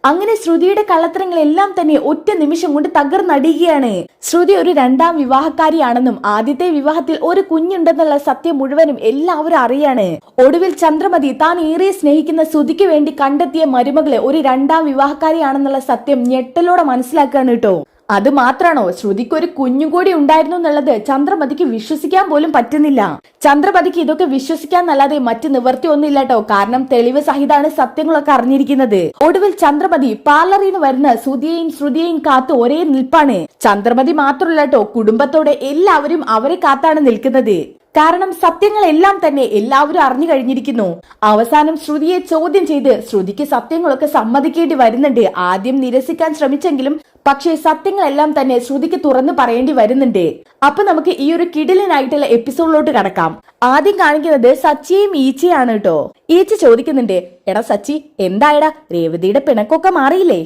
അങ്ങനെ ശ്രുതിയുടെ കള്ളത്തരങ്ങളെല്ലാം തന്നെ ഒറ്റ നിമിഷം കൊണ്ട് തകർന്നടിയുകയാണ്. ശ്രുതി ഒരു രണ്ടാം വിവാഹക്കാരിയാണെന്നും ആദ്യത്തെ വിവാഹത്തിൽ ഒരു കുഞ്ഞുണ്ടെന്നുള്ള സത്യം മുഴുവനും എല്ലാവരും അറിയാണ്. ഒടുവിൽ ചന്ദ്രമതി താൻ ഏറെ സ്നേഹിക്കുന്ന ശ്രുതിക്ക് വേണ്ടി കണ്ടെത്തിയ മരുമകളെ ഒരു രണ്ടാം വിവാഹക്കാരിയാണെന്നുള്ള സത്യം ഞെട്ടലോടെ മനസ്സിലാക്കുകയാണ് കേട്ടോ. അത് മാത്രാണോ, ശ്രുതിക്ക് ഒരു കുഞ്ഞു കൂടി ഉണ്ടായിരുന്നു എന്നുള്ളത് ചന്ദ്രമതിക്ക് വിശ്വസിക്കാൻ പോലും പറ്റുന്നില്ല. ചന്ദ്രമതിക്ക് ഇതൊക്കെ വിശ്വസിക്കാന്നല്ലാതെ മറ്റു നിവർത്തി ഒന്നുമില്ല കേട്ടോ. കാരണം തെളിവ് സഹിതമാണ് സത്യങ്ങളൊക്കെ അറിഞ്ഞിരിക്കുന്നത്. ഒടുവിൽ ചന്ദ്രമതി പാർലറിൽ നിന്ന് വരുന്ന ശ്രുതിയെയും കാത്ത് ഒരേ നിൽപ്പാണ്. ചന്ദ്രമതി മാത്രമല്ല കേട്ടോ, കുടുംബത്തോടെ എല്ലാവരും അവരെ കാത്താണ് നിൽക്കുന്നത്. കാരണം സത്യങ്ങളെല്ലാം തന്നെ എല്ലാവരും അറിഞ്ഞു കഴിഞ്ഞിരിക്കുന്നു. അവസാനം ശ്രുതിയെ ചോദ്യം ചെയ്ത് ശ്രുതിക്ക് സത്യങ്ങളൊക്കെ സമ്മതിക്കേണ്ടി വരുന്നുണ്ട്. ആദ്യം നിരസിക്കാൻ ശ്രമിച്ചെങ്കിലും പക്ഷേ സത്യങ്ങളെല്ലാം തന്നെ ശ്രുതിക്ക് തുറന്നു പറയേണ്ടി വരുന്നുണ്ട്. അപ്പൊ നമുക്ക് ഈ ഒരു കിടിലനായിട്ടുള്ള എപ്പിസോഡിലോട്ട് കടക്കാം. ആദ്യം കാണിക്കുന്നത് സച്ചിയെയും ഈച്ചയാണ് കേട്ടോ. ഈച്ച ചോദിക്കുന്നുണ്ട്, എടാ സച്ചി, എന്തായടാ രേവതിയുടെ പിണക്കൊക്കെ മാറിയില്ലേ?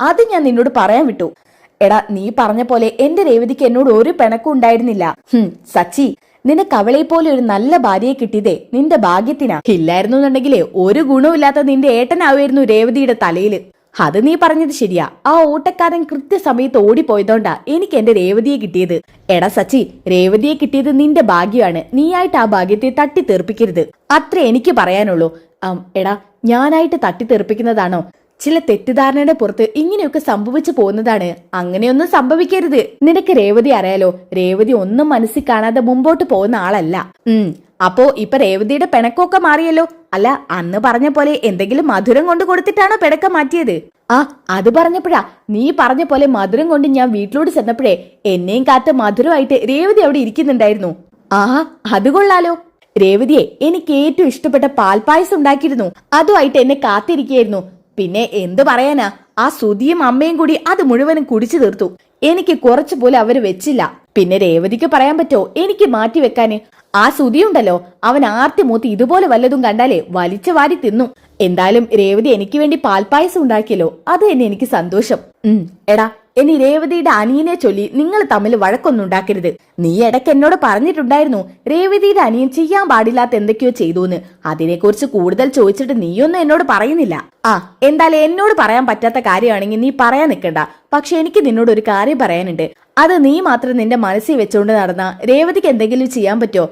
അത് ഞാൻ നിന്നോട് പറയാൻ വിട്ടു. എടാ, നീ പറഞ്ഞ പോലെ എന്റെ രേവതിക്ക് എന്നോട് ഒരു പിണക്കും ഉണ്ടായിരുന്നില്ല. സച്ചി, നിനക്ക് അവളെ പോലെ ഒരു നല്ല ഭാര്യയെ കിട്ടിയതേ നിന്റെ ഭാഗ്യത്തിനാ. ഇല്ലായിരുന്നു എന്നുണ്ടെങ്കിലേ ഒരു ഗുണമില്ലാത്ത നിന്റെ ഏട്ടനാവുമായിരുന്നു രേവതിയുടെ തലയില്. അത് നീ പറഞ്ഞത് ശരിയാ. ആ ഓട്ടക്കാരൻ കൃത്യസമയത്ത് ഓടിപ്പോയതോണ്ടാ എനിക്ക് എന്റെ രേവതിയെ കിട്ടിയത്. എടാ സച്ചി, രേവതിയെ കിട്ടിയത് നിന്റെ ഭാഗ്യമാണ്. നീയായിട്ട് ആ ഭാഗ്യത്തെ തട്ടി തെറിപ്പിക്കരുത്. അത്രേ എനിക്ക് പറയാനുള്ളൂ. എടാ, ഞാനായിട്ട് തട്ടി തെറിപ്പിക്കുന്നതാണോ? ചില തെറ്റിദ്ധാരണയുടെ പുറത്ത് ഇങ്ങനെയൊക്കെ സംഭവിച്ചു പോകുന്നതാണ്. അങ്ങനെയൊന്നും സംഭവിക്കരുത്. നിനക്ക് രേവതി അറിയാലോ, രേവതി ഒന്നും മനസ്സിൽ കാണാതെ മുമ്പോട്ട് പോകുന്ന ആളല്ല. അപ്പോ ഇപ്പൊ രേവതിയുടെ പിണക്കമൊക്കെ മാറിയല്ലോ. അല്ല, അന്ന് പറഞ്ഞ പോലെ എന്തെങ്കിലും മധുരം കൊണ്ട് കൊടുത്തിട്ടാണോ പിണക്കം മാറ്റിയത്? അത് പറഞ്ഞപ്പോഴാ. നീ പറഞ്ഞ പോലെ മധുരം കൊണ്ട് ഞാൻ വീട്ടിലോട്ട് ചെന്നപ്പോഴേ എന്നെയും കാത്ത് മധുരമായിട്ട് രേവതി അവിടെ ഇരിക്കുന്നുണ്ടായിരുന്നു. അത് കൊള്ളാലോ. രേവതിയെ എനിക്ക് ഏറ്റവും ഇഷ്ടപ്പെട്ട പാൽപ്പായസം ഉണ്ടാക്കിയിരുന്നു. അതുമായിട്ട് എന്നെ കാത്തിരിക്കുകയായിരുന്നു. പിന്നെ എന്ത് പറയാനാ, ആ ശ്രുതിയും അമ്മയും കൂടി അത് മുഴുവനും കുടിച്ചു തീർത്തു. എനിക്ക് കുറച്ചു പോലും അവര് വെച്ചില്ല. പിന്നെ രേവതിക്ക് പറയാൻ പറ്റോ എനിക്ക് മാറ്റി വെക്കാന്? ആ ശ്രുതിയുണ്ടല്ലോ, അവൻ ആർത്തി മൂത്തി ഇതുപോലെ വല്ലതും കണ്ടാലേ വലിച്ചു വാരി തിന്നു. എന്തായാലും രേവതി എനിക്ക് വേണ്ടി പാൽപ്പായസം ഉണ്ടാക്കിയല്ലോ, അത് തന്നെ എനിക്ക് സന്തോഷം. എടാ, ഇനി രേവതിയുടെ അനിയനെ ചൊല്ലി നിങ്ങൾ തമ്മിൽ വഴക്കൊന്നും ഉണ്ടാക്കരുത്. നീ ഇടയ്ക്ക് എന്നോട് പറഞ്ഞിട്ടുണ്ടായിരുന്നു രേവതിയുടെ അനിയൻ ചെയ്യാൻ പാടില്ലാത്ത എന്തൊക്കെയോ ചെയ്തൂന്ന്. അതിനെക്കുറിച്ച് കൂടുതൽ ചോദിച്ചിട്ട് നീയൊന്നും എന്നോട് പറയുന്നില്ല. എന്തായാലും എന്നോട് പറയാൻ പറ്റാത്ത കാര്യമാണെങ്കിൽ നീ പറയാൻ നിൽക്കണ്ട. പക്ഷെ എനിക്ക് നിന്നോട് ഒരു കാര്യം പറയാനുണ്ട്. അത് നീ മാത്രം നിന്റെ മനസ്സിൽ വെച്ചുകൊണ്ട് നടന്ന രേവതിക്ക് എന്തെങ്കിലും ചെയ്യാൻ പറ്റോ?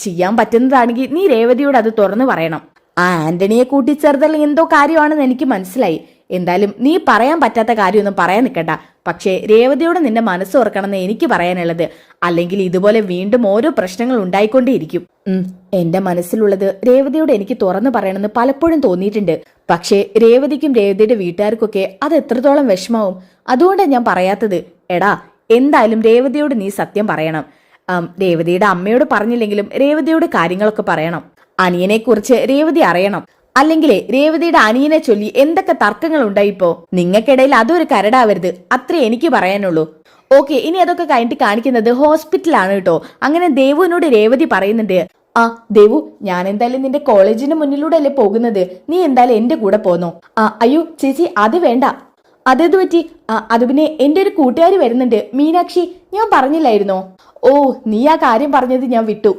ചെയ്യാൻ പറ്റുന്നതാണെങ്കിൽ നീ രേവതിയോട് അത് തുറന്നു പറയണം. ആന്റണിയെ കൂട്ടിച്ചേർത്തൽ എന്തോ കാര്യമാണെന്ന് എനിക്ക് മനസ്സിലായി. എന്തായാലും നീ പറയാൻ പറ്റാത്ത കാര്യമൊന്നും പറയാൻ നിൽക്കണ്ട. പക്ഷേ രേവതിയോട് നിന്റെ മനസ്സ് ഓർക്കണമെന്ന് എനിക്ക് പറയാനുള്ളത്. അല്ലെങ്കിൽ ഇതുപോലെ വീണ്ടും ഓരോ പ്രശ്നങ്ങൾ ഉണ്ടായിക്കൊണ്ടേയിരിക്കും. എന്റെ മനസ്സിലുള്ളത് രേവതിയോട് എനിക്ക് തുറന്നു പറയണമെന്ന് പലപ്പോഴും തോന്നിയിട്ടുണ്ട്. പക്ഷേ രേവതിക്കും രേവതിയുടെ വീട്ടുകാർക്കൊക്കെ അത് എത്രത്തോളം വിഷമാവും, അതുകൊണ്ടാണ് ഞാൻ പറയാത്തത്. എടാ, എന്തായാലും രേവതിയോട് നീ സത്യം പറയണം. രേവതിയുടെ അമ്മയോട് പറഞ്ഞില്ലെങ്കിലും രേവതിയോട് കാര്യങ്ങളൊക്കെ പറയണം. അനിയനെ കുറിച്ച് രേവതി അറിയണം. അല്ലെങ്കിലേ രേവതിയുടെ അനിയനെ ചൊല്ലി എന്തൊക്കെ തർക്കങ്ങൾ ഉണ്ടായിപ്പോ. നിങ്ങൾക്കിടയിൽ അതൊരു കരടാവരുത്. അത്രേ എനിക്ക് പറയാനുള്ളൂ. ഓക്കെ, ഇനി അതൊക്കെ കഴിഞ്ഞിട്ട് കാണിക്കുന്നത് ഹോസ്പിറ്റലാണ് കേട്ടോ. അങ്ങനെ ദേവുവിനോട് രേവതി പറയുന്നുണ്ട്, ദേവു, ഞാൻ എന്തായാലും നിന്റെ കോളേജിന് മുന്നിലൂടെ അല്ലേ പോകുന്നത്. നീ എന്തായാലും എന്റെ കൂടെ പോന്നോ? അയ്യോ ചേച്ചി, അത് വേണ്ട. അതെന്തു പറ്റി? അത് പിന്നെ എന്റെ ഒരു കൂട്ടുകാരി വരുന്നുണ്ട്, മീനാക്ഷി. ഞാൻ പറഞ്ഞില്ലായിരുന്നോ? നീ ആ കാര്യം പറഞ്ഞത് ഞാൻ വിട്ടു.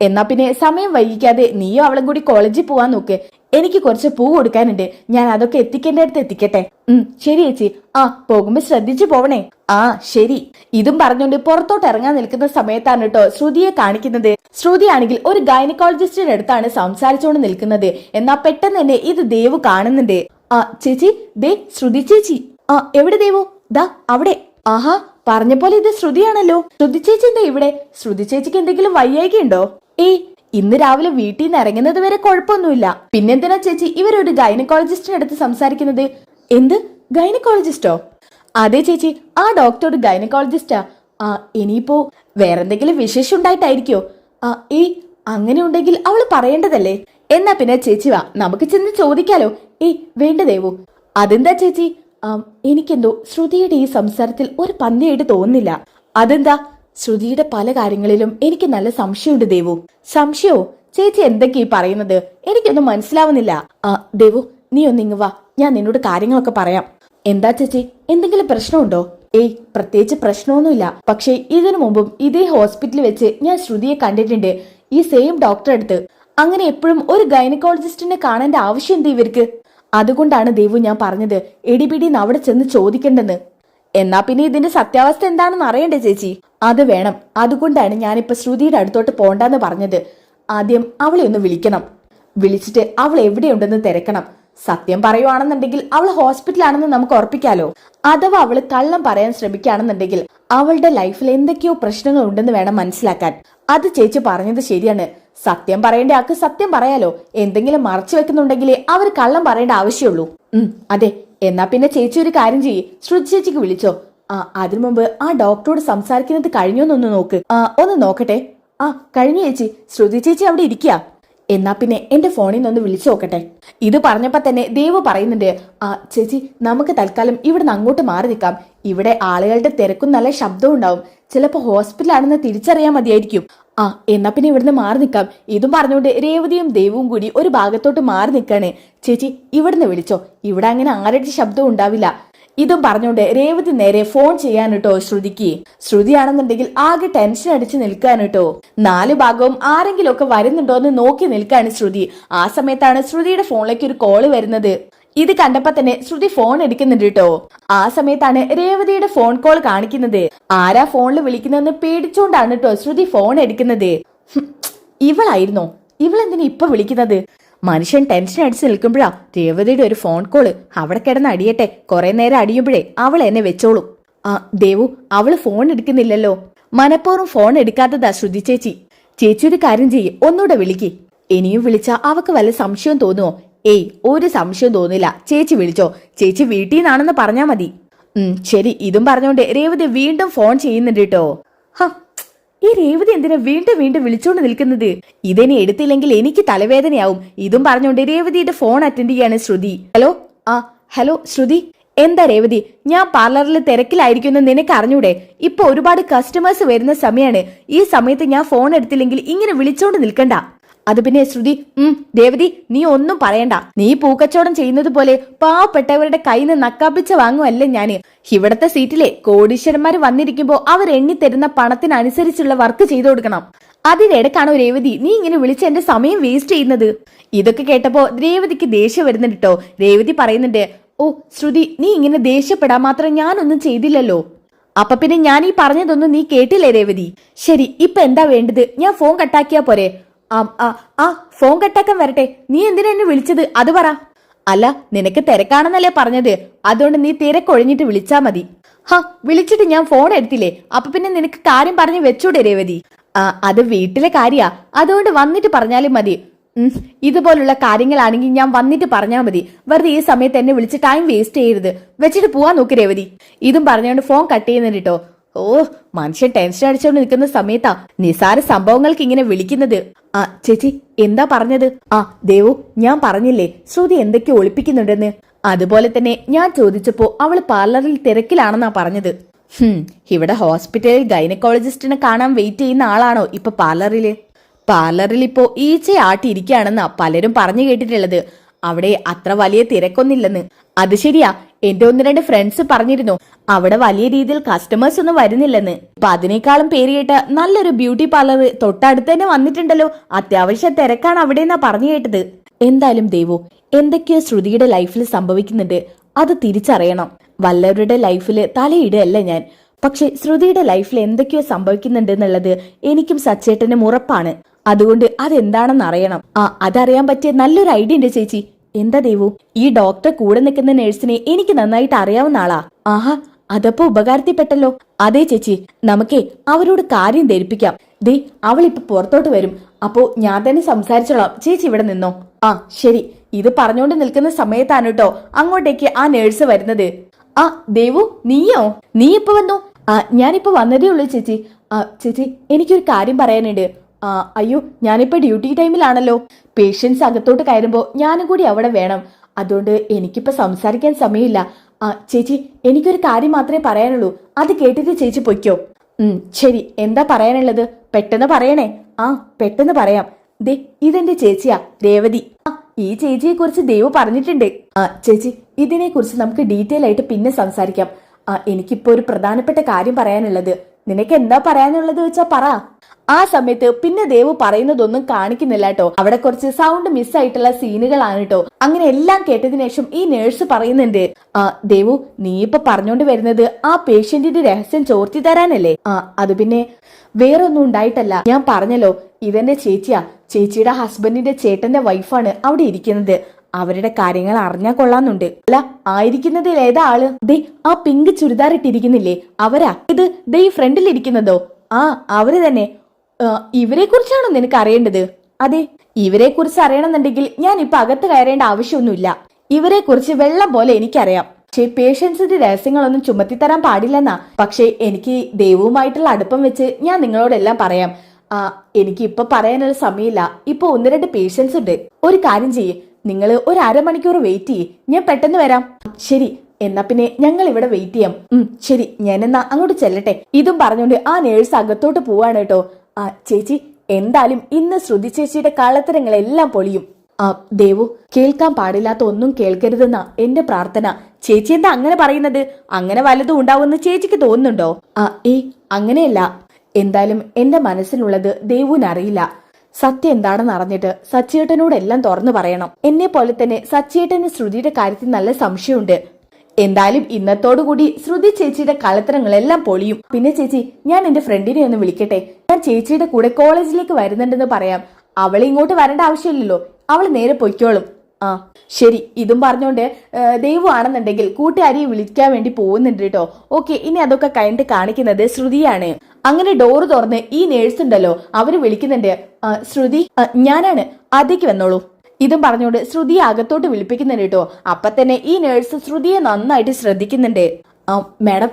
എന്നാ പിന്നെ സമയം വൈകിക്കാതെ നീയോ അവളും കൂടി കോളേജിൽ പോവാൻ നോക്ക്. എനിക്ക് കുറച്ച് പൂ കൊടുക്കാനുണ്ട്. ഞാൻ അതൊക്കെ എത്തിക്കേണ്ടടുത്ത് എത്തിക്കട്ടെ. ശരി ചേച്ചി. പോകുമ്പോ ശ്രദ്ധിച്ചു പോവണേ. ശരി. ഇതും പറഞ്ഞുകൊണ്ട് പുറത്തോട്ട് ഇറങ്ങാൻ നിൽക്കുന്ന സമയത്താണ് കേട്ടോ ശ്രുതിയെ കാണിക്കുന്നത്. ശ്രുതി ആണെങ്കിൽ ഒരു ഗൈനക്കോളജിസ്റ്റിന്റെ അടുത്താണ് സംസാരിച്ചുകൊണ്ട് നിൽക്കുന്നത്. എന്നാ പെട്ടെന്ന് തന്നെ ഇത് ദേവു കാണുന്നുണ്ട്. ചേച്ചി, ദേ ശ്രുതി ചേച്ചി. എവിടെ ദേവു? ദാ അവിടെ. പറഞ്ഞ പോലെ ഇത് ശ്രുതിയാണല്ലോ. ശ്രുതി ചേച്ചി എന്താ ഇവിടെ? ശ്രുതി ചേച്ചിക്ക് എന്തെങ്കിലും വയ്യായികയുണ്ടോ? ഇന്ന് രാവിലെ വീട്ടിൽ നിന്ന് ഇറങ്ങുന്നത് വരെ കുഴപ്പമൊന്നുമില്ല. പിന്നെന്തിനാ ചേച്ചി ഇവരൊരു ഗൈനക്കോളജിസ്റ്റിന്റെ അടുത്ത് സംസാരിക്കുന്നത്? എന്ത് ഗൈനക്കോളജിസ്റ്റോ? അതെ ചേച്ചി, ആ ഡോക്ടർ ഒരു ഗൈനക്കോളജിസ്റ്റാ. ഇനിയിപ്പോ വേറെന്തെങ്കിലും വിശേഷം ഉണ്ടായിട്ടായിരിക്കോ? അങ്ങനെ ഉണ്ടെങ്കിൽ അവള് പറയേണ്ടതല്ലേ. എന്നാ പിന്നെ ചേച്ചി വാ, നമുക്ക് ചെന്ന് ചോദിക്കാലോ. വേണ്ട ദേവു. അതെന്താ ചേച്ചി? എനിക്കെന്തോ ശ്രുതിയുടെ ഈ സംസാരത്തിൽ ഒരു പന്തിയായിട്ട് തോന്നുന്നില്ല. അതെന്താ? ശ്രുതിയുടെ പല കാര്യങ്ങളിലും എനിക്ക് നല്ല സംശയമുണ്ട് ദേവു. സംശയോ? ചേച്ചി എന്തൊക്കെയാ പറയുന്നത്? എനിക്കൊന്നും മനസ്സിലാവുന്നില്ല. ദേവു, നീ ഒന്നിങ്ങ് വാ, ഞാൻ നിന്നോട് കാര്യങ്ങളൊക്കെ പറയാം. എന്താ ചേച്ചി, എന്തെങ്കിലും പ്രശ്നമുണ്ടോ? പ്രത്യേകിച്ച് പ്രശ്നമൊന്നുമില്ല. പക്ഷേ ഇതിനു മുമ്പും ഇതേ ഹോസ്പിറ്റലിൽ വെച്ച് ഞാൻ ശ്രുതിയെ കണ്ടിട്ടുണ്ട്, ഈ സെയിം ഡോക്ടറെ അടുത്ത്. അങ്ങനെ എപ്പോഴും ഒരു ഗൈനക്കോളജിസ്റ്റിനെ കാണേണ്ട ആവശ്യം എന്താ ഇവർക്ക്? അതുകൊണ്ടാണ് ദേവു ഞാൻ പറഞ്ഞത് എടിപിടിന്ന് അവിടെ ചെന്ന് ചോദിക്കണ്ടെന്ന്. എന്നാ പിന്നെ ഇതിന്റെ സത്യാവസ്ഥ എന്താണെന്ന് അറിയണ്ടേ ചേച്ചി? അത് വേണം. അതുകൊണ്ടാണ് ഞാനിപ്പോ ശ്രുതിയുടെ അടുത്തോട്ട് പോണ്ടെന്ന് പറഞ്ഞത്. ആദ്യം അവളെ ഒന്ന് വിളിക്കണം. വിളിച്ചിട്ട് അവൾ എവിടെയുണ്ടെന്ന് തിരക്കണം. സത്യം പറയുവാണെന്നുണ്ടെങ്കിൽ അവൾ ഹോസ്പിറ്റലാണെന്ന് നമുക്ക് ഉറപ്പിക്കാലോ. അഥവാ അവള് കള്ളം പറയാൻ ശ്രമിക്കുകയാണെന്നുണ്ടെങ്കിൽ അവളുടെ ലൈഫിൽ എന്തൊക്കെയോ പ്രശ്നങ്ങൾ ഉണ്ടെന്ന് വേണം മനസ്സിലാക്കാൻ. അത് ചേച്ചി പറഞ്ഞത് ശരിയാണ്. സത്യം പറയേണ്ട ആൾക്ക് സത്യം പറയാലോ. എന്തെങ്കിലും മറച്ചു വെക്കുന്നുണ്ടെങ്കിലേ അവർ കള്ളം പറയേണ്ട ആവശ്യമുള്ളൂ. അതെ. എന്നാ പിന്നെ ചേച്ചി ഒരു കാര്യം ചെയ്യ്, ശ്രുതി ചേച്ചിക്ക് വിളിച്ചോ. അതിനു മുമ്പ് ആ ഡോക്ടറോട് സംസാരിക്കുന്നത് കഴിഞ്ഞോന്നൊന്ന് നോക്ക്. ഒന്ന് നോക്കട്ടെ. കഴിഞ്ഞു ചേച്ചി. ശ്രുതി ചേച്ചി അവിടെ ഇരിക്കുക. എന്നാ പിന്നെ എന്റെ ഫോണിൽ നിന്ന് വിളിച്ചു നോക്കട്ടെ. ഇത് പറഞ്ഞപ്പോ തന്നെ ദേവു പറയുന്നുണ്ട്, ചേച്ചി നമുക്ക് തൽക്കാലം ഇവിടുന്ന് അങ്ങോട്ട് മാറി നിൽക്കാം. ഇവിടെ ആളുകളുടെ തിരക്കും നല്ല ശബ്ദവും ഉണ്ടാവും. ചിലപ്പോ ഹോസ്പിറ്റലാണെന്ന് തിരിച്ചറിയാൻ മതിയായിരിക്കും. എന്നാ പിന്നെ ഇവിടുന്ന് മാറി നിൽക്കാം. ഇതും പറഞ്ഞുകൊണ്ട് രേവതിയും ദേവും കൂടി ഒരു ഭാഗത്തോട്ട് മാറി നിൽക്കാണ്. ചേച്ചി ഇവിടുന്ന് വിളിച്ചോ, ഇവിടെ അങ്ങനെ ആരുടെ ശബ്ദവും ഉണ്ടാവില്ല. ഇതും പറഞ്ഞുകൊണ്ട് രേവതി നേരെ ഫോൺ ചെയ്യാൻ കേട്ടോ ശ്രുതിക്ക്. ശ്രുതിയാണെന്നുണ്ടെങ്കിൽ ആകെ ടെൻഷൻ അടിച്ച് നിൽക്കാൻ കേട്ടോ. 4 ഭാഗവും ആരെങ്കിലും ഒക്കെ വരുന്നുണ്ടോ എന്ന് നോക്കി നിൽക്കാണ് ശ്രുതി. ആ സമയത്താണ് ശ്രുതിയുടെ ഫോണിലേക്ക് ഒരു കോള് വരുന്നത്. ഇത് കണ്ടപ്പോ തന്നെ ശ്രുതി ഫോൺ എടുക്കുന്നുണ്ട് കേട്ടോ. ആ സമയത്താണ് രേവതിയുടെ ഫോൺ കോൾ കാണിക്കുന്നത്. ആരാ ഫോണിൽ വിളിക്കുന്നതെന്ന് പേടിച്ചോണ്ടാണ് കേട്ടോ ശ്രുതി ഫോൺ എടുക്കുന്നത്. ഇവളായിരുന്നോ? ഇവളെന്തിനാ ഇപ്പൊ വിളിക്കുന്നത്? മനുഷ്യൻ ടെൻഷൻ അടിച്ച് നിൽക്കുമ്പോഴാ രേവതിയുടെ ഒരു ഫോൺ കോള്. അവിടെ കിടന്ന് അടിയട്ടെ. കുറെ നേരം അടിയുമ്പോഴേ അവൾ എന്നെ വെച്ചോളും. ദേവു, അവള് ഫോൺ എടുക്കുന്നില്ലല്ലോ. മനഃപൂർവ്വം ഫോൺ എടുക്കാത്തതാ ശ്രുതി ചേച്ചി. ചേച്ചി ഒരു കാര്യം ചെയ്യ്, ഒന്നുകൂടെ വിളിക്ക്. ഇനിയും വിളിച്ചാ അവക്ക് വല്ല സംശയം തോന്നുവോ? ഏയ്, ഒരു സംശയം തോന്നില്ല. ചേച്ചി വിളിച്ചോ. ചേച്ചി വീട്ടിൽ നിന്നാണെന്ന് പറഞ്ഞാ മതി. ശരി. ഇതും പറഞ്ഞോണ്ട് രേവതി വീണ്ടും ഫോൺ ചെയ്യുന്നുണ്ട് കേട്ടോ. ഈ രേവതി എന്തിനാ വീണ്ടും വീണ്ടും വിളിച്ചോണ്ട് നിൽക്കുന്നത്? ഇതിനെ എടുത്തില്ലെങ്കിൽ എനിക്ക് തലവേദനയാവും. ഇതും പറഞ്ഞോണ്ട് രേവതിയുടെ ഫോൺ അറ്റൻഡ് ചെയ്യാണ് ശ്രുതി. ഹലോ. ഹലോ ശ്രുതി. എന്താ രേവതി? ഞാൻ പാർലറിൽ തിരക്കിലായിരിക്കുമെന്ന് നിനക്ക് അറിഞ്ഞൂടെ? ഇപ്പൊ ഒരുപാട് കസ്റ്റമേഴ്സ് വരുന്ന സമയമാണ്. ഈ സമയത്ത് ഞാൻ ഫോൺ എടുത്തില്ലെങ്കിൽ ഇങ്ങനെ വിളിച്ചോണ്ട് നിൽക്കണ്ട. അത് പിന്നെ ശ്രുതി, രേവതി നീ ഒന്നും പറയണ്ട. നീ പൂക്കച്ചവടം ചെയ്യുന്നത് പോലെ പാവപ്പെട്ടവരുടെ കയ്യിൽ നിന്ന് നക്കാപ്പിച്ച വാങ്ങുമല്ലേ ഞാന്. ഇവിടത്തെ സീറ്റിലെ കോടീശ്വരന്മാര് വന്നിരിക്കുമ്പോ അവർ എണ്ണി തരുന്ന പണത്തിനനുസരിച്ചുള്ള വർക്ക് ചെയ്തു കൊടുക്കണം. അതിനിടക്കാണോ രേവതി നീ ഇങ്ങനെ വിളിച്ച് എന്റെ സമയം വേസ്റ്റ് ചെയ്യുന്നത്? ഇതൊക്കെ കേട്ടപ്പോ രേവതിക്ക് ദേഷ്യം വരുന്നുണ്ട് കേട്ടോ. രേവതി പറയുന്നുണ്ട്, ഓ ശ്രുതി, നീ ഇങ്ങനെ ദേഷ്യപ്പെടാൻ മാത്രം ഞാനൊന്നും ചെയ്തില്ലല്ലോ. അപ്പൊ പിന്നെ ഞാൻ ഈ പറഞ്ഞതൊന്നും നീ കേട്ടില്ലേ രേവതി? ശരി, ഇപ്പൊ എന്താ വേണ്ടത്? ഞാൻ ഫോൺ കട്ടാക്കിയാ പോരെ? ഫോൺ കട്ടാക്കാൻ വരട്ടെ. നീ എന്തിനാ എന്നെ വിളിച്ചത് അത് പറ. അല്ല, നിനക്ക് തിരക്കാണെന്നല്ലേ പറഞ്ഞത്. അതുകൊണ്ട് നീ തിരക്കൊഴിഞ്ഞിട്ട് വിളിച്ചാ മതി. വിളിച്ചിട്ട് ഞാൻ ഫോൺ എടുത്തില്ലേ? അപ്പൊ പിന്നെ നിനക്ക് കാര്യം പറഞ്ഞു വെച്ചൂടെ രേവതി? അത് വീട്ടിലെ കാര്യാ. അതുകൊണ്ട് വന്നിട്ട് പറഞ്ഞാലും മതി. ഇതുപോലുള്ള കാര്യങ്ങളാണെങ്കിൽ ഞാൻ വന്നിട്ട് പറഞ്ഞാൽ മതി. വെറുതെ ഈ സമയത്ത് എന്നെ വിളിച്ച് ടൈം വേസ്റ്റ് ചെയ്യരുത്. വെച്ചിട്ട് പോവാൻ നോക്ക് രേവതി. ഇതും പറഞ്ഞുകൊണ്ട് ഫോൺ കട്ട് ചെയ്യുന്നുണ്ട് കേട്ടോ. മനുഷ്യൻ ടെൻഷൻ അടിച്ചോണ്ട് നിൽക്കുന്ന സമയത്താ നിസാര സംഭവങ്ങൾക്ക് ഇങ്ങനെ വിളിക്കുന്നത്. ചേച്ചി എന്താ പറഞ്ഞത്? ദേവു, ഞാൻ പറഞ്ഞില്ലേ ശ്രുതി എന്തൊക്കെയോ ഒളിപ്പിക്കുന്നുണ്ടെന്ന്. അതുപോലെ തന്നെ ഞാൻ ചോദിച്ചപ്പോ അവള് പാർലറിൽ തിരക്കിലാണെന്നാ പറഞ്ഞത്. ഇവിടെ ഹോസ്പിറ്റലിൽ ഗൈനക്കോളജിസ്റ്റിനെ കാണാൻ വെയിറ്റ് ചെയ്യുന്ന ആളാണോ ഇപ്പൊ പാർലറില്? പാർലറിൽ ഇപ്പോ ഈച്ചയാട്ടിയിരിക്കുകയാണെന്നാ പലരും പറഞ്ഞു കേട്ടിട്ടുള്ളത്. അവിടെ അത്ര വലിയ തിരക്കൊന്നില്ലെന്ന്. അത് ശരിയാ. എന്റെ 1-2 ഫ്രണ്ട്സ് പറഞ്ഞിരുന്നു അവിടെ വലിയ രീതിയിൽ കസ്റ്റമേഴ്സ് ഒന്നും വരുന്നില്ലെന്ന്. ഇപ്പൊ അതിനേക്കാളും പേര് കേട്ട നല്ലൊരു ബ്യൂട്ടി പാർലർ തൊട്ടടുത്ത് തന്നെ വന്നിട്ടുണ്ടല്ലോ. അത്യാവശ്യം തിരക്കാണ് അവിടെ എന്നാ പറഞ്ഞു കേട്ടത്. എന്തായാലും ദേവു, എന്തൊക്കെയോ ശ്രുതിയുടെ ലൈഫിൽ സംഭവിക്കുന്നുണ്ട്. അത് തിരിച്ചറിയണം. വല്ലവരുടെ ലൈഫില് തലയിടല്ല ഞാൻ. പക്ഷെ ശ്രുതിയുടെ ലൈഫിൽ എന്തൊക്കെയോ സംഭവിക്കുന്നുണ്ട് എന്നുള്ളത് എനിക്കും സച്ചേട്ടനും ഉറപ്പാണ്. അതുകൊണ്ട് അതെന്താണെന്ന് അറിയണം. അതറിയാൻ പറ്റിയ നല്ലൊരു ഐഡിയ ഉണ്ട് ചേച്ചി. എന്താ ദേവു? ഈ ഡോക്ടർ കൂടെ നിൽക്കുന്ന നഴ്സിനെ എനിക്ക് നന്നായിട്ട് അറിയാവുന്ന ആളാ. അതപ്പോ ഉപകാരത്തിൽപ്പെട്ടല്ലോ. അതെ ചേച്ചി, നമുക്കേ അവരോട് കാര്യം ധരിപ്പിക്കാം. ദേ, അവളിപ്പോ പുറത്തോട്ട് വരും. അപ്പോ ഞാൻ തന്നെ സംസാരിച്ചോളാം. ചേച്ചി ഇവിടെ നിന്നോ. ശരി. ഇത് പറഞ്ഞുകൊണ്ട് നിൽക്കുന്ന സമയത്താണ് കേട്ടോ അങ്ങോട്ടേക്ക് ആ നേഴ്സ് വരുന്നത്. ദേവു, നീയോ? നീ ഇപ്പൊ വന്നു? ഞാനിപ്പോ വന്നതേ ഉള്ളൂ ചേച്ചി. ചേച്ചി, എനിക്കൊരു കാര്യം പറയാനുണ്ട്. അയ്യോ, ഞാനിപ്പോ ഡ്യൂട്ടി ടൈമിലാണല്ലോ. പേഷ്യൻസ് അകത്തോട്ട് കയറുമ്പോ ഞാനും കൂടി അവിടെ വേണം. അതുകൊണ്ട് എനിക്കിപ്പോ സംസാരിക്കാൻ സമയമില്ല. ചേച്ചി, എനിക്കൊരു കാര്യം മാത്രമേ പറയാനുള്ളൂ. അത് കേട്ടിട്ട് ചേച്ചി പൊയ്ക്കോ. ശരി. എന്താ പറയാനുള്ളത്? പെട്ടെന്ന് പറയണേ. പെട്ടെന്ന് പറയാം. ദേ, ഇതെന്റെ ചേച്ചിയാ, രേവതി. ഈ ചേച്ചിയെ കുറിച്ച് ദേവു പറഞ്ഞിട്ടുണ്ട്. ചേച്ചി, ഇതിനെ കുറിച്ച് നമുക്ക് ഡീറ്റെയിൽ ആയിട്ട് പിന്നെ സംസാരിക്കാം. എനിക്കിപ്പോ ഒരു പ്രധാനപ്പെട്ട കാര്യം പറയാനുള്ളത്. നിനക്ക് എന്താ പറയാനുള്ളത് വെച്ചാ പറ. ആ സമയത്ത് പിന്നെ ദേവു പറയുന്നതൊന്നും കാണിക്കുന്നില്ല കേട്ടോ. അവിടെ കുറച്ച് സൗണ്ട് മിസ്സായിട്ടുള്ള സീനുകളാണ് കേട്ടോ. അങ്ങനെ എല്ലാം കേട്ടതിനു ശേഷം ഈ നേഴ്സ് പറയുന്നുണ്ട്, ദേവു നീ ഇപ്പൊ പറഞ്ഞോണ്ട് വരുന്നത് ആ പേഷ്യന്റിന്റെ രഹസ്യം ചോർത്തി തരാനല്ലേ? അത് പിന്നെ വേറൊന്നും ഉണ്ടായിട്ടല്ല. ഞാൻ പറഞ്ഞല്ലോ, ഇതെന്റെ ചേച്ചിയാ. ചേച്ചിയുടെ ഹസ്ബൻഡിന്റെ ചേട്ടന്റെ വൈഫാണ് അവിടെ ഇരിക്കുന്നത്. അവരുടെ കാര്യങ്ങൾ അറിഞ്ഞാ കൊള്ളാന്നുണ്ട്. അല്ല, ആയിരിക്കുന്നതിൽ ഏതാ ആള്? ദേ ആ പിങ്ക് ചുരിദാർ ഇട്ടിരിക്കുന്നില്ലേ, അവരാ. ഇത് ദേ ഈ ഫ്രണ്ടിൽ ഇരിക്കുന്നതോ? അവര് തന്നെ. ഇവരെ കുറിച്ചാണോ നിനക്ക് അറിയേണ്ടത്? അതെ, ഇവരെ കുറിച്ച് അറിയണമെന്നുണ്ടെങ്കിൽ ഞാൻ ഇപ്പൊ അകത്ത് കയറേണ്ട ആവശ്യമൊന്നുമില്ല. ഇവരെ കുറിച്ച് വെള്ളം പോലെ എനിക്കറിയാം. പക്ഷേ പേഷ്യൻസിന്റെ രഹസ്യങ്ങളൊന്നും ചുമത്തിത്തരാൻ പാടില്ലെന്നാ. പക്ഷേ എനിക്ക് ദേവുമായിട്ടുള്ള അടുപ്പം വെച്ച് ഞാൻ നിങ്ങളോടെല്ലാം പറയാം. എനിക്ക് ഇപ്പൊ പറയാനൊരു സമയമില്ല. ഇപ്പൊ 1-2 പേഷ്യൻസ് ഉണ്ട്. ഒരു കാര്യം ചെയ്യേ, നിങ്ങൾ ഒരു അരമണിക്കൂർ വെയിറ്റ് ചെയ്യേ, ഞാൻ പെട്ടെന്ന് വരാം. ശരി, എന്നാ പിന്നെ ഞങ്ങൾ ഇവിടെ വെയിറ്റ് ചെയ്യാം. ശരി, ഞാനെന്നാ അങ്ങോട്ട് ചെല്ലട്ടെ. ഇതും പറഞ്ഞുകൊണ്ട് ആ നേഴ്സ് അകത്തോട്ട് പോവാണ് കേട്ടോ. ചേച്ചി, എന്തായാലും ഇന്ന് ശ്രുതി ചേച്ചിയുടെ കള്ളത്തരങ്ങളെല്ലാം പൊളിയും. ദേവു, കേൾക്കാൻ പാടില്ലാത്ത ഒന്നും കേൾക്കരുതെന്നാ എന്റെ പ്രാർത്ഥന. ചേച്ചി എന്താ അങ്ങനെ പറയുന്നത്? അങ്ങനെ വല്ലതും ഉണ്ടാവുമെന്ന് ചേച്ചിക്ക് തോന്നുന്നുണ്ടോ? അങ്ങനെയല്ല. എന്തായാലും എന്റെ മനസ്സിലുള്ളത് ദേവുവിനറിയില്ല. സത്യം എന്താണെന്ന് അറിഞ്ഞിട്ട് സച്ചിയേട്ടനോടെല്ലാം തുറന്നു പറയണം. എന്നെ പോലെ തന്നെ സച്ചിയേട്ടന് ശ്രുതിയുടെ കാര്യത്തിൽ നല്ല സംശയമുണ്ട്. എന്തായാലും ഇന്നത്തോടുകൂടി ശ്രുതി ചേച്ചിയുടെ കളത്തരങ്ങളെല്ലാം പൊളിയും. പിന്നെ ചേച്ചി, ഞാൻ എന്റെ ഫ്രണ്ടിനെ ഒന്ന് വിളിക്കട്ടെ. ഞാൻ ചേച്ചിയുടെ കൂടെ കോളേജിലേക്ക് വരുന്നുണ്ടെന്ന് പറയാം. അവളെ ഇങ്ങോട്ട് വരേണ്ട ആവശ്യമില്ലല്ലോ, അവള് നേരെ പൊയ്ക്കോളും. ശരി. ഇതും പറഞ്ഞോണ്ട് ദേവു ആണെന്നുണ്ടെങ്കിൽ കൂട്ടുകാരിയെ വിളിക്കാൻ വേണ്ടി പോകുന്നുണ്ട് കേട്ടോ. ഓക്കെ, ഇനി അതൊക്കെ കഴിഞ്ഞിട്ട് കാണിക്കുന്നത് ശ്രുതിയാണ്. അങ്ങനെ ഡോറ് തുറന്ന് ഈ നേഴ്സ് ഉണ്ടല്ലോ, അവര് വിളിക്കുന്നുണ്ട്, ശ്രുതി ഞാനാണ്, അതേക്ക് വന്നോളൂ. ഇതും പറഞ്ഞോണ്ട് ശ്രുതിയെ അകത്തോട്ട് വിളിപ്പിക്കുന്നുണ്ട് കേട്ടോ. അപ്പൊ തന്നെ ഈ നേഴ്സ് ശ്രുതിയെ നന്നായിട്ട് ശ്രദ്ധിക്കുന്നുണ്ട്. മാഡം,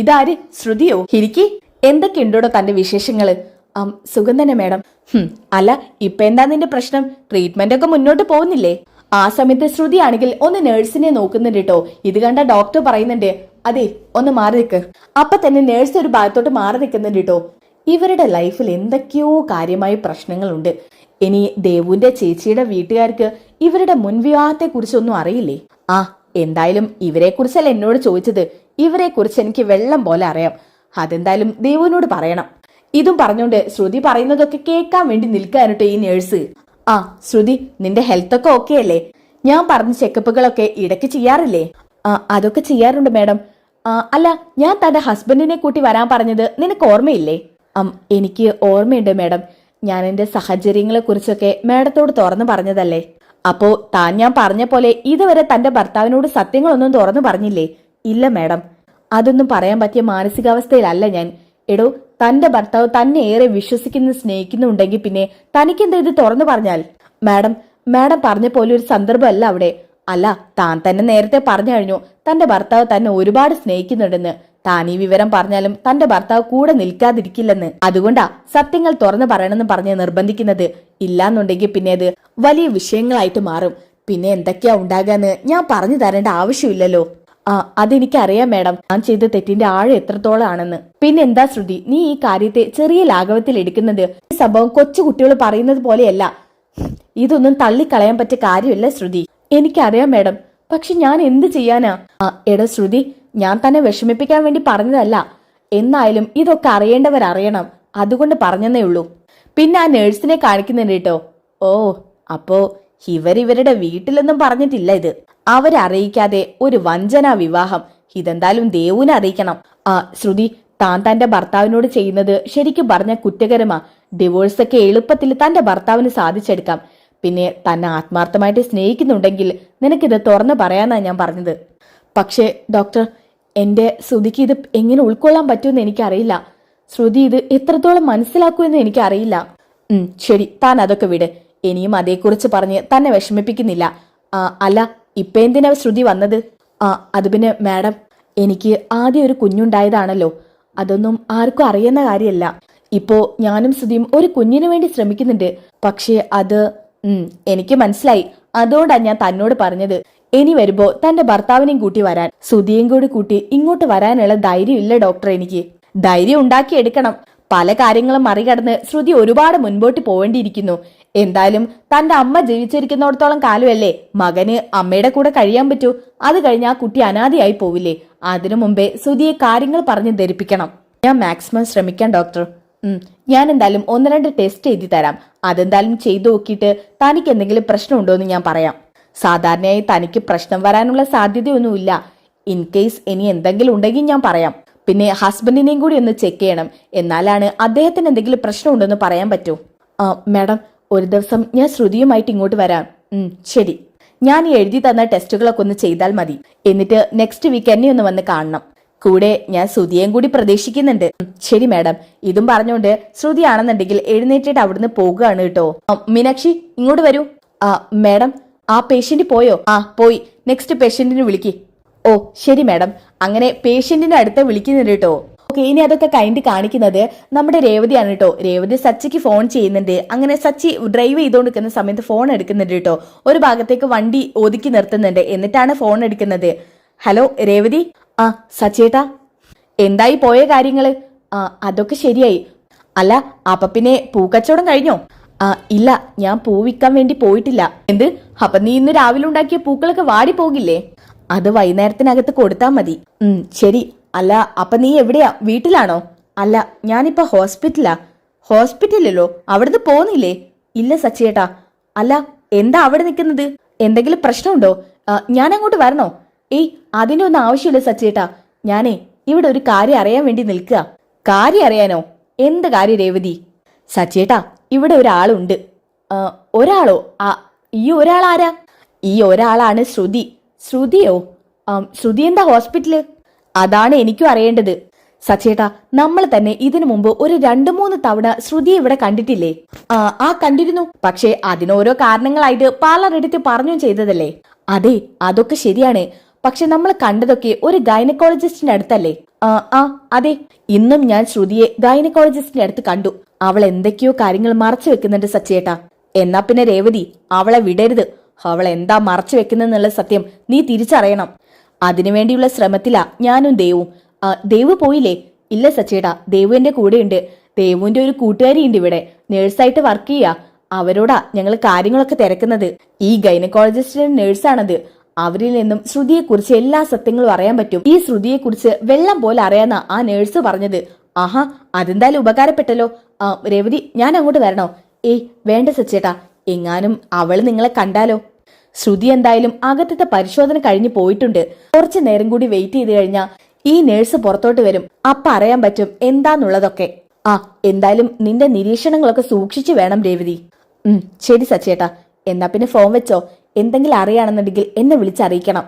ഇതാര്? ശ്രുതിയോ? ഇരിക്കി. എന്തൊക്കെയുണ്ടോ തന്റെ വിശേഷങ്ങള്? സുഖം തന്നെ മാഡം. അല്ല, ഇപ്പൊ എന്താ നിന്റെ പ്രശ്നം? ട്രീറ്റ്മെന്റ് ഒക്കെ മുന്നോട്ട് പോകുന്നില്ലേ? ആ സമയത്ത് ശ്രുതി ആണെങ്കിൽ ഒന്ന് നേഴ്സിനെ നോക്കുന്നുണ്ട് കേട്ടോ. ഇത് കണ്ട ഡോക്ടർ പറയുന്നുണ്ട്, അതെ ഒന്ന് മാറി നിൽക്ക്. അപ്പൊ തന്നെ നേഴ്സ് ഒരു ഭാഗത്തോട്ട് മാറി നിൽക്കുന്നുണ്ട് കേട്ടോ. ഇവരുടെ ലൈഫിൽ എന്തൊക്കെയോ കാര്യമായ പ്രശ്നങ്ങളുണ്ട്. ഇനി ദേവുവിന്റെ ചേച്ചിയുടെ വീട്ടുകാർക്ക് ഇവരുടെ മുൻവിവാഹത്തെ കുറിച്ചൊന്നും അറിയില്ലേ? എന്തായാലും ഇവരെ കുറിച്ചല്ല എന്നോട് ചോദിച്ചത്. ഇവരെ കുറിച്ച് എനിക്ക് വെള്ളം പോലെ അറിയാം. അതെന്തായാലും ദേവുവിനോട് പറയണം. ഇതും പറഞ്ഞോണ്ട് ശ്രുതി പറയുന്നതൊക്കെ കേൾക്കാൻ വേണ്ടി നിൽക്കാനിട്ടോ ഈ നേഴ്സ്. ശ്രുതി, നിന്റെ ഹെൽത്ത് ഒക്കെ ഓക്കെ അല്ലേ? ഞാൻ പറഞ്ഞ ചെക്കപ്പുകളൊക്കെ ഇടയ്ക്ക് ചെയ്യാറില്ലേ? അതൊക്കെ ചെയ്യാറുണ്ട് മാഡം. അല്ല, ഞാൻ തന്റെ ഹസ്ബൻഡിനെ കൂട്ടി വരാൻ പറഞ്ഞത് നിനക്ക് ഓർമ്മയില്ലേ? എനിക്ക് ഓർമ്മയുണ്ട് മാഡം. ഞാൻ എന്റെ സാഹചര്യങ്ങളെ കുറിച്ചൊക്കെ മാഡത്തോട് തുറന്നു പറഞ്ഞതല്ലേ? അപ്പോ താൻ ഞാൻ പറഞ്ഞ പോലെ ഇതുവരെ തന്റെ ഭർത്താവിനോട് സത്യങ്ങളൊന്നും തുറന്നു പറഞ്ഞില്ലേ? ഇല്ല മാഡം, അതൊന്നും പറയാൻ പറ്റിയ മാനസികാവസ്ഥയിലല്ല ഞാൻ. എടോ, തന്റെ ഭർത്താവ് തന്നെ ഏറെ വിശ്വസിക്കുന്ന സ്നേഹിക്കുന്നുണ്ടെങ്കിൽ പിന്നെ തനിക്കെന്താ ഇത് തുറന്നു പറഞ്ഞാൽ? മാഡം പറഞ്ഞ പോലെ ഒരു സന്ദർഭമല്ല അവിടെ. അല്ല, താൻ തന്നെ നേരത്തെ പറഞ്ഞു കഴിഞ്ഞു തന്റെ ഭർത്താവ് തന്നെ ഒരുപാട് സ്നേഹിക്കുന്നുണ്ടെന്ന്. താൻ ഈ വിവരം പറഞ്ഞാലും തന്റെ ഭർത്താവ് കൂടെ നിൽക്കാതിരിക്കില്ലെന്ന്. അതുകൊണ്ടാ സത്യങ്ങൾ തുറന്നു പറയണമെന്ന് പറഞ്ഞ് നിർബന്ധിക്കുന്നത്. ഇല്ലാന്നുണ്ടെങ്കിൽ പിന്നെ അത് വലിയ വിഷയങ്ങളായിട്ട് മാറും. പിന്നെ എന്തൊക്കെയാ ഉണ്ടാകാന്ന് ഞാൻ പറഞ്ഞു തരേണ്ട ആവശ്യമില്ലല്ലോ. അതെനിക്കറിയാം മാഡം, ഞാൻ ചെയ്ത തെറ്റിന്റെ ആഴം എത്രത്തോളം ആണെന്ന്. പിന്നെ എന്താ ശ്രുതി, നീ ഈ കാര്യത്തെ ചെറിയ ലാഘവത്തിൽ എടുക്കുന്നത്? ഈ സംഭവം കൊച്ചു കുട്ടികൾ പറയുന്നത് പോലെയല്ല. ഇതൊന്നും തള്ളിക്കളയാൻ പറ്റിയ കാര്യമല്ല ശ്രുതി. എനിക്കറിയാം മാഡം, പക്ഷെ ഞാൻ എന്ത് ചെയ്യാനാ? എടോ ശ്രുതി, ഞാൻ തന്നെ വിഷമിപ്പിക്കാൻ വേണ്ടി പറഞ്ഞതല്ല. എന്നായാലും ഇതൊക്കെ അറിയേണ്ടവരറിയണം, അതുകൊണ്ട് പറഞ്ഞതേ ഉള്ളൂ. പിന്നെ ആ നേഴ്സിനെ കാണിക്കുന്നുണ്ട് കേട്ടോ. അപ്പോ ഇവരുടെ വീട്ടിലൊന്നും പറഞ്ഞിട്ടില്ല ഇത്. അവരറിയിക്കാതെ ഒരു വഞ്ചനാ വിവാഹം. ഇതെന്തായാലും ദേവുവിനെ അറിയിക്കണം. ശ്രുതി, താൻ തന്റെ ഭർത്താവിനോട് ചെയ്യുന്നത് ശരിക്കും പറഞ്ഞ കുറ്റകരമാ. ഡിവോഴ്സ് ഒക്കെ എളുപ്പത്തിൽ തന്റെ ഭർത്താവിന് സാധിച്ചെടുക്കാം. പിന്നെ തന്നെ ആത്മാർത്ഥമായിട്ട് സ്നേഹിക്കുന്നുണ്ടെങ്കിൽ നിനക്കിത് തുറന്നു പറയാനാ ഞാൻ പറഞ്ഞത്. പക്ഷേ ഡോക്ടർ, എന്റെ ശ്രുതിക്ക് ഇത് എങ്ങനെ ഉൾക്കൊള്ളാൻ പറ്റുമെന്ന് എനിക്കറിയില്ല. ശ്രുതി ഇത് എത്രത്തോളം മനസ്സിലാക്കുമെന്ന് എനിക്കറിയില്ല. ശരി, താൻ അതൊക്കെ വിട്. ഇനിയും അതേക്കുറിച്ച് പറഞ്ഞ് തന്നെ വിഷമിപ്പിക്കുന്നില്ല. അല്ല, ഇപ്പൊ എന്തിനാ ശ്രുതി വന്നത്? അത് പിന്നെ മാഡം, എനിക്ക് ആദ്യം ഒരു കുഞ്ഞുണ്ടായതാണല്ലോ. അതൊന്നും ആർക്കും അറിയുന്ന കാര്യമല്ല. ഇപ്പോ ഞാനും ശ്രുതിയും ഒരു കുഞ്ഞിനു വേണ്ടി ശ്രമിക്കുന്നുണ്ട്. പക്ഷേ അത് എനിക്ക് മനസ്സിലായി. അതുകൊണ്ടാണ് ഞാൻ തന്നോട് പറഞ്ഞത്, ഇനി വരുമ്പോ തന്റെ ഭർത്താവിനെയും കൂട്ടി വരാൻ. ശ്രുതിയും കൂടി കൂട്ടി ഇങ്ങോട്ട് വരാനുള്ള ധൈര്യം ഇല്ല ഡോക്ടർ. എനിക്ക് ധൈര്യം ഉണ്ടാക്കിയെടുക്കണം. പല കാര്യങ്ങളും മറികടന്ന് ശ്രുതി ഒരുപാട് മുൻപോട്ട് പോവേണ്ടിയിരിക്കുന്നു. എന്തായാലും തന്റെ അമ്മ ജീവിച്ചിരിക്കുന്നിടത്തോളം കാലമല്ലേ മകന് അമ്മയുടെ കൂടെ കഴിയാൻ പറ്റൂ. അത് കഴിഞ്ഞ് ആ കുട്ടി അനാഥയായി പോവില്ലേ? അതിനു മുമ്പേ ശ്രുതിയെ കാര്യങ്ങൾ പറഞ്ഞ് ധരിപ്പിക്കണം. ഞാൻ മാക്സിമം ശ്രമിക്കാം ഡോക്ടർ. ഞാൻ എന്തായാലും 1-2 ടെസ്റ്റ് എഴുതി തരാം. അതെന്തായാലും ചെയ്തു നോക്കിയിട്ട് തനിക്ക് എന്തെങ്കിലും പ്രശ്നമുണ്ടോ എന്ന് ഞാൻ പറയാം. സാധാരണയായി തനിക്ക് പ്രശ്നം വരാനുള്ള സാധ്യതയൊന്നുമില്ല. ഇൻ കേസ് ഇനി എന്തെങ്കിലും ഉണ്ടെങ്കിൽ ഞാൻ പറയാം. പിന്നെ ഹസ്ബൻഡിനെയും കൂടി ഒന്ന് ചെക്ക് ചെയ്യണം. എന്നാലാണ് അദ്ദേഹത്തിന് എന്തെങ്കിലും പ്രശ്നമുണ്ടെന്ന് പറയാൻ പറ്റൂ. മാഡം, ഒരു ദിവസം ഞാൻ ശ്രുതിയുമായിട്ട് ഇങ്ങോട്ട് വരാം. ശരി. ഞാൻ ഈ എഴുതി തന്ന ടെസ്റ്റുകളൊക്കെ ഒന്ന് ചെയ്താൽ മതി. എന്നിട്ട് നെക്സ്റ്റ് വീക്ക് എന്നെ ഒന്ന് വന്ന് കാണണം. കൂടെ ഞാൻ ശ്രുതിയേയും കൂടി പ്രതീക്ഷിക്കുന്നുണ്ട്. ശരി മാഡം. ഇതും പറഞ്ഞുകൊണ്ട് ശ്രുതിയാണെന്നുണ്ടെങ്കിൽ എഴുന്നേറ്റിട്ട് അവിടുന്ന് പോകുകയാണ് കേട്ടോ. മീനാക്ഷി, ഇങ്ങോട്ട് വരൂ. മാഡം, ആ പേഷ്യന്റ് പോയോ? പോയി. നെക്സ്റ്റ് പേഷ്യന്റിനെ വിളിക്ക്. ഓ ശരി മാഡം. അങ്ങനെ പേഷ്യന്റിന്റെ അടുത്ത് വിളിക്കുന്നുണ്ട് കേട്ടോ. ഓക്കെ, ഇനി അതൊക്കെ കൈൻഡ് കാണിക്കുന്നത് നമ്മുടെ രേവതിയാണ് കേട്ടോ. രേവതി സച്ചിക്ക് ഫോൺ ചെയ്യുന്നുണ്ട്. അങ്ങനെ സച്ചി ഡ്രൈവ് ചെയ്തുകൊണ്ടിരിക്കുന്ന സമയത്ത് ഫോൺ എടുക്കുന്നുണ്ട് കേട്ടോ. ഒരു ഭാഗത്തേക്ക് വണ്ടി ഒതുക്കി നിർത്തുന്നുണ്ട്. എന്നിട്ടാണ് ഫോൺ എടുക്കുന്നത്. ഹലോ രേവതി. സച്ചേട്ടാ, എന്തായി പോയ കാര്യങ്ങള്? അതൊക്കെ ശരിയായി. അല്ല, അപ്പൊ പിന്നെ പൂക്കച്ചവടം കഴിഞ്ഞോ? ഇല്ല, ഞാൻ പൂ വിൽക്കാൻ വേണ്ടി പോയിട്ടില്ല. എന്ത്? അപ്പൊ നീ ഇന്ന് രാവിലെ ഉണ്ടാക്കിയ പൂക്കളൊക്കെ വാടി പോകില്ലേ? അത് വൈകുന്നേരത്തിനകത്ത് കൊടുത്താ മതി. ശരി. അല്ല, അപ്പൊ നീ എവിടെയാ? വീട്ടിലാണോ? അല്ല, ഞാനിപ്പോ ഹോസ്പിറ്റലാ. ഹോസ്പിറ്റലിലോ? അവിടുന്ന് പോന്നില്ലേ? ഇല്ല സച്ചേട്ടാ. അല്ല, എന്താ അവിടെ നിൽക്കുന്നത്? എന്തെങ്കിലും പ്രശ്നമുണ്ടോ? ഞാൻ അങ്ങോട്ട് വരണോ? ഏയ്, അതിന്റെ ഒന്നും ആവശ്യമില്ല സച്ചേട്ടാ. ഞാനേ ഇവിടെ ഒരു കാര്യം അറിയാൻ വേണ്ടി നിൽക്കുക. കാര്യം അറിയാനോ? എന്ത് കാര്യം രേവതി? സച്ചേട്ടാ, ഇവിടെ ഒരാളുണ്ട്. ഒരാളോ? ഈ ഒരാളാരാ? ഈ ഒരാളാണ് ശ്രുതി. ശ്രുതിയോ? ശ്രുതി എന്താ ഹോസ്പിറ്റല്? അതാണ് എനിക്കും അറിയേണ്ടത്. സച്ചേട്ടാ, നമ്മൾ തന്നെ ഇതിനു മുമ്പ് ഒരു 2-3 തവണ ശ്രുതിയെ ഇവിടെ കണ്ടിട്ടില്ലേ? കണ്ടിരുന്നു. പക്ഷേ അതിനോരോ കാരണങ്ങളായിട്ട് പലരെടുത്ത് പറഞ്ഞു ചെയ്തതല്ലേ? അതെ, അതൊക്കെ ശരിയാണ്. പക്ഷെ നമ്മൾ കണ്ടതൊക്കെ ഒരു ഗൈനക്കോളജിസ്റ്റിന്റെ അടുത്തല്ലേ? അതെ. ഇന്നും ഞാൻ ശ്രുതിയെ ഗൈനക്കോളജിസ്റ്റിന്റെ അടുത്ത് കണ്ടു. അവൾ എന്തൊക്കെയോ കാര്യങ്ങൾ മറച്ചു വെക്കുന്നുണ്ട് സച്ചേട്ടാ. എന്നാ പിന്നെ രേവതി, അവളെ വിടരുത്. അവൾ എന്താ മറച്ചു വെക്കുന്നുള്ള സത്യം നീ തിരിച്ചറിയണം. അതിനുവേണ്ടിയുള്ള ശ്രമത്തിലാ ഞാനും ദേവും. ദേവ് പോയില്ലേ? ഇല്ല സച്ചേട്ടാ, ദേവു എന്റെ കൂടെയുണ്ട്. ദേവുവിന്റെ ഒരു കൂട്ടുകാരിയുണ്ട് ഇവിടെ, നേഴ്സായിട്ട് വർക്ക് ചെയ്യാ. അവരോടാ ഞങ്ങൾ കാര്യങ്ങളൊക്കെ തിരക്കുന്നത്. ഈ ഗൈനക്കോളജിസ്റ്റിന്റെ നേഴ്സാണത്. അവരിൽ നിന്നും ശ്രുതിയെക്കുറിച്ച് എല്ലാ സത്യങ്ങളും അറിയാൻ പറ്റും. ഈ ശ്രുതിയെക്കുറിച്ച് വെള്ളം പോലെ അറിയാന്ന ആ നേഴ്സ് പറഞ്ഞത്. ആഹാ, അതെന്തായാലും ഉപകാരപ്പെട്ടല്ലോ. രേവതി, ഞാൻ അങ്ങോട്ട് വരണോ? ഏയ് വേണ്ട സച്ചേട്ടാ. എങ്ങാനും അവള് നിങ്ങളെ കണ്ടാലോ? ശ്രുതി എന്തായാലും അകത്തത്തെ പരിശോധന കഴിഞ്ഞ് പോയിട്ടുണ്ട്. കുറച്ചു നേരം കൂടി വെയിറ്റ് ചെയ്ത് കഴിഞ്ഞാൽ ഈ നേഴ്സ് പുറത്തോട്ട് വരും. അപ്പൊ അറിയാൻ പറ്റും എന്താന്നുള്ളതൊക്കെ. എന്തായാലും നിന്റെ നിരീക്ഷണങ്ങളൊക്കെ സൂക്ഷിച്ചു വേണം രേവതി. ശരി സച്ചേട്ടാ. എന്നാ പിന്നെ ഫോൺ വെച്ചോ. എന്തെങ്കിലും അറിയാണെന്നുണ്ടെങ്കിൽ എന്നെ വിളിച്ചറിയിക്കണം.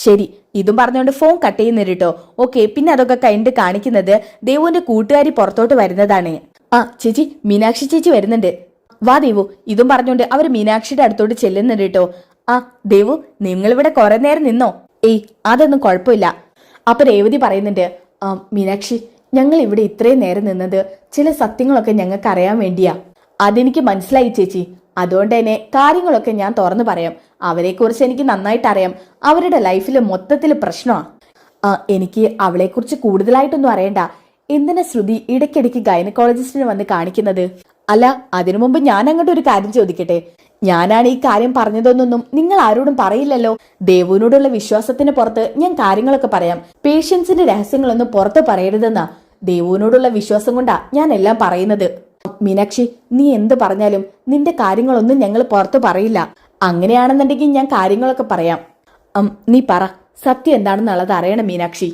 ശരി. ഇതും പറഞ്ഞുകൊണ്ട് ഫോൺ കട്ട് ചെയ്യുന്ന കേട്ടോ. ഓക്കെ, പിന്നെ അതൊക്കെ കഴിഞ്ഞിട്ട് കാണിക്കുന്നത് ദേവുവിന്റെ കൂട്ടുകാരി പുറത്തോട്ട് വരുന്നതാണ്. ചേച്ചി, മീനാക്ഷി ചേച്ചി വരുന്നുണ്ട്. വാ ദേവു. ഇതും പറഞ്ഞുകൊണ്ട് അവർ മീനാക്ഷിയുടെ അടുത്തോട്ട് ചെല്ലുന്നുണ്ട് കേട്ടോ. ദേവു, നിങ്ങളിവിടെ കുറെ നേരം നിന്നോ? ഏയ്, അതൊന്നും കുഴപ്പമില്ല. അപ്പൊ രേവതി പറയുന്നുണ്ട്, മീനാക്ഷി, ഞങ്ങൾ ഇവിടെ ഇത്രയും നേരം നിന്നത് ചില സത്യങ്ങളൊക്കെ ഞങ്ങൾക്ക് അറിയാൻ വേണ്ടിയാ. അതെനിക്ക് മനസ്സിലായി ചേച്ചി. അതുകൊണ്ട് തന്നെ കാര്യങ്ങളൊക്കെ ഞാൻ തുറന്നു പറയാം. അവരെക്കുറിച്ച് എനിക്ക് നന്നായിട്ട് അറിയാം. അവരുടെ ലൈഫിൽ മൊത്തത്തിൽ പ്രശ്നമാണ്. എനിക്ക് അവളെക്കുറിച്ച് കൂടുതലായിട്ടൊന്നും അറിയണ്ട. എന്തിനാ ശ്രുതി ഇടയ്ക്കിടയ്ക്ക് ഗൈനക്കോളജിസ്റ്റിനെ വന്ന് കാണിക്കുന്നത്? അല്ല, അതിനു മുമ്പ് ഞാൻ അങ്ങോട്ട് ഒരു കാര്യം ചോദിക്കട്ടെ. ഞാനാണ് ഈ കാര്യം പറഞ്ഞതൊന്നും നിങ്ങൾ ആരോടും പറയില്ലല്ലോ. ദേവുവിനോടുള്ള വിശ്വാസത്തിന് പുറത്ത് ഞാൻ കാര്യങ്ങളൊക്കെ പറയാം. പേഷ്യൻസിന്റെ രഹസ്യങ്ങളൊന്നും പുറത്ത് പറയരുതെന്നാ. ദേവുവിനോടുള്ള വിശ്വാസം കൊണ്ടാ ഞാൻ എല്ലാം പറയുന്നത്. മീനാക്ഷി, നീ എന്ത് പറഞ്ഞാലും നിന്റെ കാര്യങ്ങളൊന്നും ഞങ്ങൾ പുറത്തു പറയില്ല. അങ്ങനെയാണെന്നുണ്ടെങ്കിൽ ഞാൻ കാര്യങ്ങളൊക്കെ പറയാം. നീ പറ, സത്യം എന്താണെന്നുള്ളത് അറിയണം മീനാക്ഷി.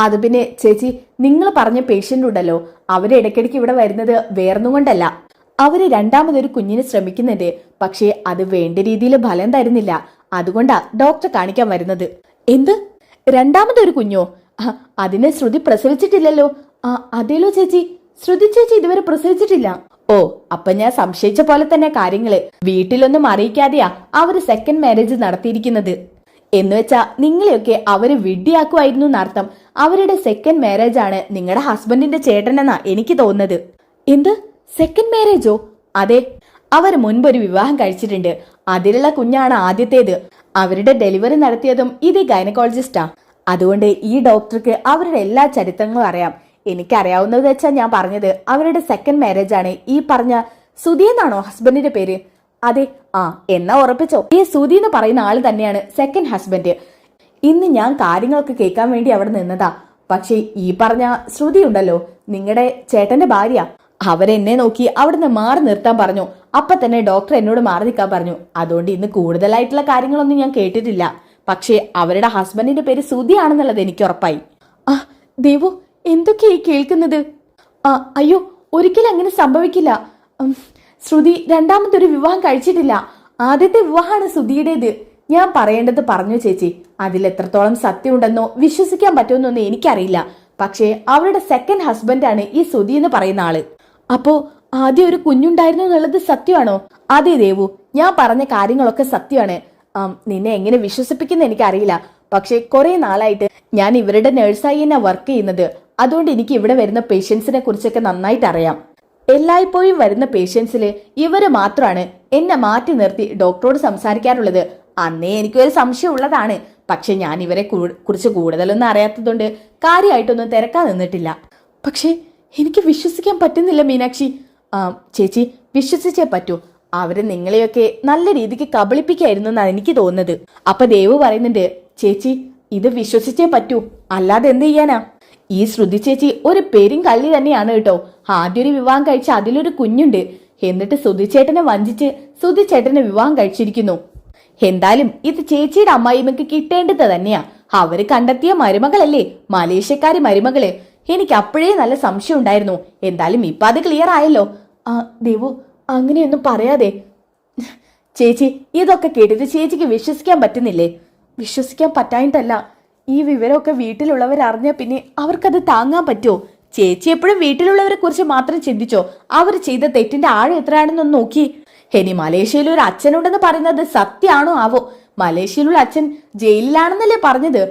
അത് പിന്നെ ചേച്ചി, നിങ്ങൾ പറഞ്ഞ പേഷ്യന്റ് ഉണ്ടല്ലോ, അവര് ഇടയ്ക്കിടയ്ക്ക് ഇവിടെ വരുന്നത് വേറൊന്നും കൊണ്ടല്ല. അവര് രണ്ടാമതൊരു കുഞ്ഞിനെ ശ്രമിക്കുന്നുണ്ട്. പക്ഷേ അത് വേണ്ട രീതിയിൽ ഫലം തരുന്നില്ല. അതുകൊണ്ടാ ഡോക്ടറെ കാണിക്കാൻ വരുന്നത്. എന്ത്? രണ്ടാമതൊരു കുഞ്ഞോ? അതിനെ ശ്രുതി പ്രസവിച്ചിട്ടില്ലല്ലോ. അതേലോ ചേച്ചി, ശ്രുതി ചേച്ചി ഇതുവരെ പ്രസവിച്ചിട്ടില്ല. ഓ, അപ്പൊ ഞാൻ സംശയിച്ച പോലെ തന്നെ കാര്യങ്ങള്. വീട്ടിലൊന്നും അറിയിക്കാതെയാ അവര് സെക്കൻഡ് മാരേജ് നടത്തിയിരിക്കുന്നത്. എന്ന് വെച്ചാ നിങ്ങളെയൊക്കെ അവര് വിഡ്ഢിയാക്കുമായിരുന്നു എന്നർത്ഥം. അവരുടെ സെക്കൻഡ് മാരേജ് ആണ് നിങ്ങളുടെ ഹസ്ബൻഡിന്റെ ചേട്ടനെന്നാ എനിക്ക് തോന്നുന്നത്. എന്ത്? സെക്കൻഡ് മാരേജോ? അതെ, അവർ മുൻപൊരു വിവാഹം കഴിച്ചിട്ടുണ്ട്. അതിലുള്ള കുഞ്ഞാണ് ആദ്യത്തേത്. അവരുടെ ഡെലിവറി നടത്തിയതും ഇതേ ഗൈനക്കോളജിസ്റ്റാ. അതുകൊണ്ട് ഈ ഡോക്ടർക്ക് അവരുടെ എല്ലാ ചരിത്രങ്ങളും അറിയാം. എനിക്കറിയാവുന്നത് വെച്ചാ ഞാൻ പറഞ്ഞത്. അവരുടെ സെക്കൻഡ് മാരേജ് ആണ്. ഈ പറഞ്ഞ സുധി എന്നാണോ ഹസ്ബൻഡിന്റെ പേര്? അതെ. എന്നാ ഉറപ്പിച്ചോ, ഈ സുധി എന്ന് പറയുന്ന ആള് തന്നെയാണ് സെക്കൻഡ് ഹസ്ബൻഡ്. ഇന്ന് ഞാൻ കാര്യങ്ങളൊക്കെ കേൾക്കാൻ വേണ്ടി അവിടെ നിന്നതാ. പക്ഷെ ഈ പറഞ്ഞ ശ്രുതി ഉണ്ടല്ലോ, നിങ്ങളുടെ ചേട്ടന്റെ ഭാര്യ, അവരെന്നെ നോക്കി അവിടുന്ന് മാറി നിർത്താൻ പറഞ്ഞു. അപ്പൊ തന്നെ ഡോക്ടർ എന്നോട് മാറി നിൽക്കാൻ പറഞ്ഞു. അതുകൊണ്ട് ഇന്ന് കൂടുതലായിട്ടുള്ള കാര്യങ്ങളൊന്നും ഞാൻ കേട്ടിട്ടില്ല. പക്ഷേ അവരുടെ ഹസ്ബൻഡിന്റെ പേര് ശ്രുതി ആണെന്നുള്ളത് എനിക്ക് ഉറപ്പായി. ആ ദേവു, എന്തൊക്കെയായി കേൾക്കുന്നത്? അയ്യോ, ഒരിക്കലും അങ്ങനെ സംഭവിക്കില്ല. ശ്രുതി രണ്ടാമതൊരു വിവാഹം കഴിച്ചിട്ടില്ല. ആദ്യത്തെ വിവാഹമാണ് ശ്രുതിയുടേത്. ഞാൻ പറയേണ്ടത് പറഞ്ഞു ചേച്ചി. അതിൽ എത്രത്തോളം സത്യം ഉണ്ടെന്നോ വിശ്വസിക്കാൻ പറ്റുമെന്നൊന്നും എനിക്കറിയില്ല. പക്ഷേ അവരുടെ സെക്കൻഡ് ഹസ്ബൻഡാണ് ഈ ശ്രുതി എന്ന് പറയുന്ന ആള്. അപ്പോ ആദ്യം ഒരു കുഞ്ഞുണ്ടായിരുന്നു എന്നുള്ളത് സത്യമാണോ? അതെ ദേവു, ഞാൻ പറഞ്ഞ കാര്യങ്ങളൊക്കെ സത്യമാണ്. നിന്നെ എങ്ങനെ വിശ്വസിപ്പിക്കുന്ന എനിക്കറിയില്ല. പക്ഷെ കുറെ നാളായിട്ട് ഞാൻ ഇവരുടെ നഴ്സായി തന്നെ വർക്ക് ചെയ്യുന്നത്. അതുകൊണ്ട് എനിക്ക് ഇവിടെ വരുന്ന പേഷ്യൻസിനെ കുറിച്ചൊക്കെ നന്നായിട്ട് അറിയാം. എല്ലായ്പ്പോഴും വരുന്ന പേഷ്യൻസില് ഇവര് മാത്രമാണ് എന്നെ മാറ്റി നിർത്തി ഡോക്ടറോട് സംസാരിക്കാറുള്ളത്. അന്നേ എനിക്കൊരു സംശയം ഉള്ളതാണ്. പക്ഷെ ഞാൻ ഇവരെ കുറിച്ച് കൂടുതലൊന്നും അറിയാത്തതുകൊണ്ട് കാര്യമായിട്ടൊന്നും തിരക്കാൻ നിന്നിട്ടില്ല. പക്ഷെ എനിക്ക് വിശ്വസിക്കാൻ പറ്റുന്നില്ല മീനാക്ഷി. ചേച്ചി, വിശ്വസിച്ചേ പറ്റൂ. അവര് നിങ്ങളെയൊക്കെ നല്ല രീതിക്ക് കബളിപ്പിക്കായിരുന്നു എന്നാണ് എനിക്ക് തോന്നുന്നത്. അപ്പൊ ദേവു പറയുന്നുണ്ട്, ചേച്ചി ഇത് വിശ്വസിച്ചേ പറ്റൂ, അല്ലാതെ എന്ത് ചെയ്യാനാ? ഈ ശ്രുതി ചേച്ചി ഒരു പെരും കള്ളി തന്നെയാണ് കേട്ടോ. ആദ്യം ഒരു വിവാഹം കഴിച്ച് അതിലൊരു കുഞ്ഞുണ്ട്. എന്നിട്ട് ശ്രുതിച്ചേട്ടനെ വഞ്ചിച്ച് ശ്രുതിച്ചേട്ടനെ വിവാഹം കഴിച്ചിരിക്കുന്നു. എന്തായാലും ഇത് ചേച്ചിയുടെ അമ്മായിമ്മക്ക് കിട്ടേണ്ടത് തന്നെയാ. അവര് കണ്ടെത്തിയ മരുമകളല്ലേ, മലേഷ്യക്കാരി മരുമകള്. എനിക്ക് അപ്പോഴേ നല്ല സംശയം ഉണ്ടായിരുന്നു. എന്തായാലും ഇപ്പൊ അത് ക്ലിയർ ആയല്ലോ. ദേവു, അങ്ങനെയൊന്നും പറയാതെ. ചേച്ചി, ഇതൊക്കെ കേട്ടിട്ട് ചേച്ചിക്ക് വിശ്വസിക്കാൻ പറ്റുന്നില്ലേ? വിശ്വസിക്കാൻ പറ്റായിട്ടല്ല, ഈ വിവരമൊക്കെ വീട്ടിലുള്ളവർ അറിഞ്ഞാൽ പിന്നെ അവർക്കത് താങ്ങാൻ പറ്റുമോ? ചേച്ചി എപ്പോഴും വീട്ടിലുള്ളവരെ കുറിച്ച് മാത്രം ചിന്തിച്ചോ? അവർ ചെയ്ത തെറ്റിന്റെ ആഴം എത്രയാണെന്നൊന്ന് നോക്കി. ഇനി മലേഷ്യയിൽ ഒരു അച്ഛനുണ്ടെന്ന് പറയുന്നത് സത്യമാണോ ആവോ? മലേഷ്യയിലുള്ള അച്ഛൻ ജയിലിലാണെന്നല്ലേ പറഞ്ഞത്?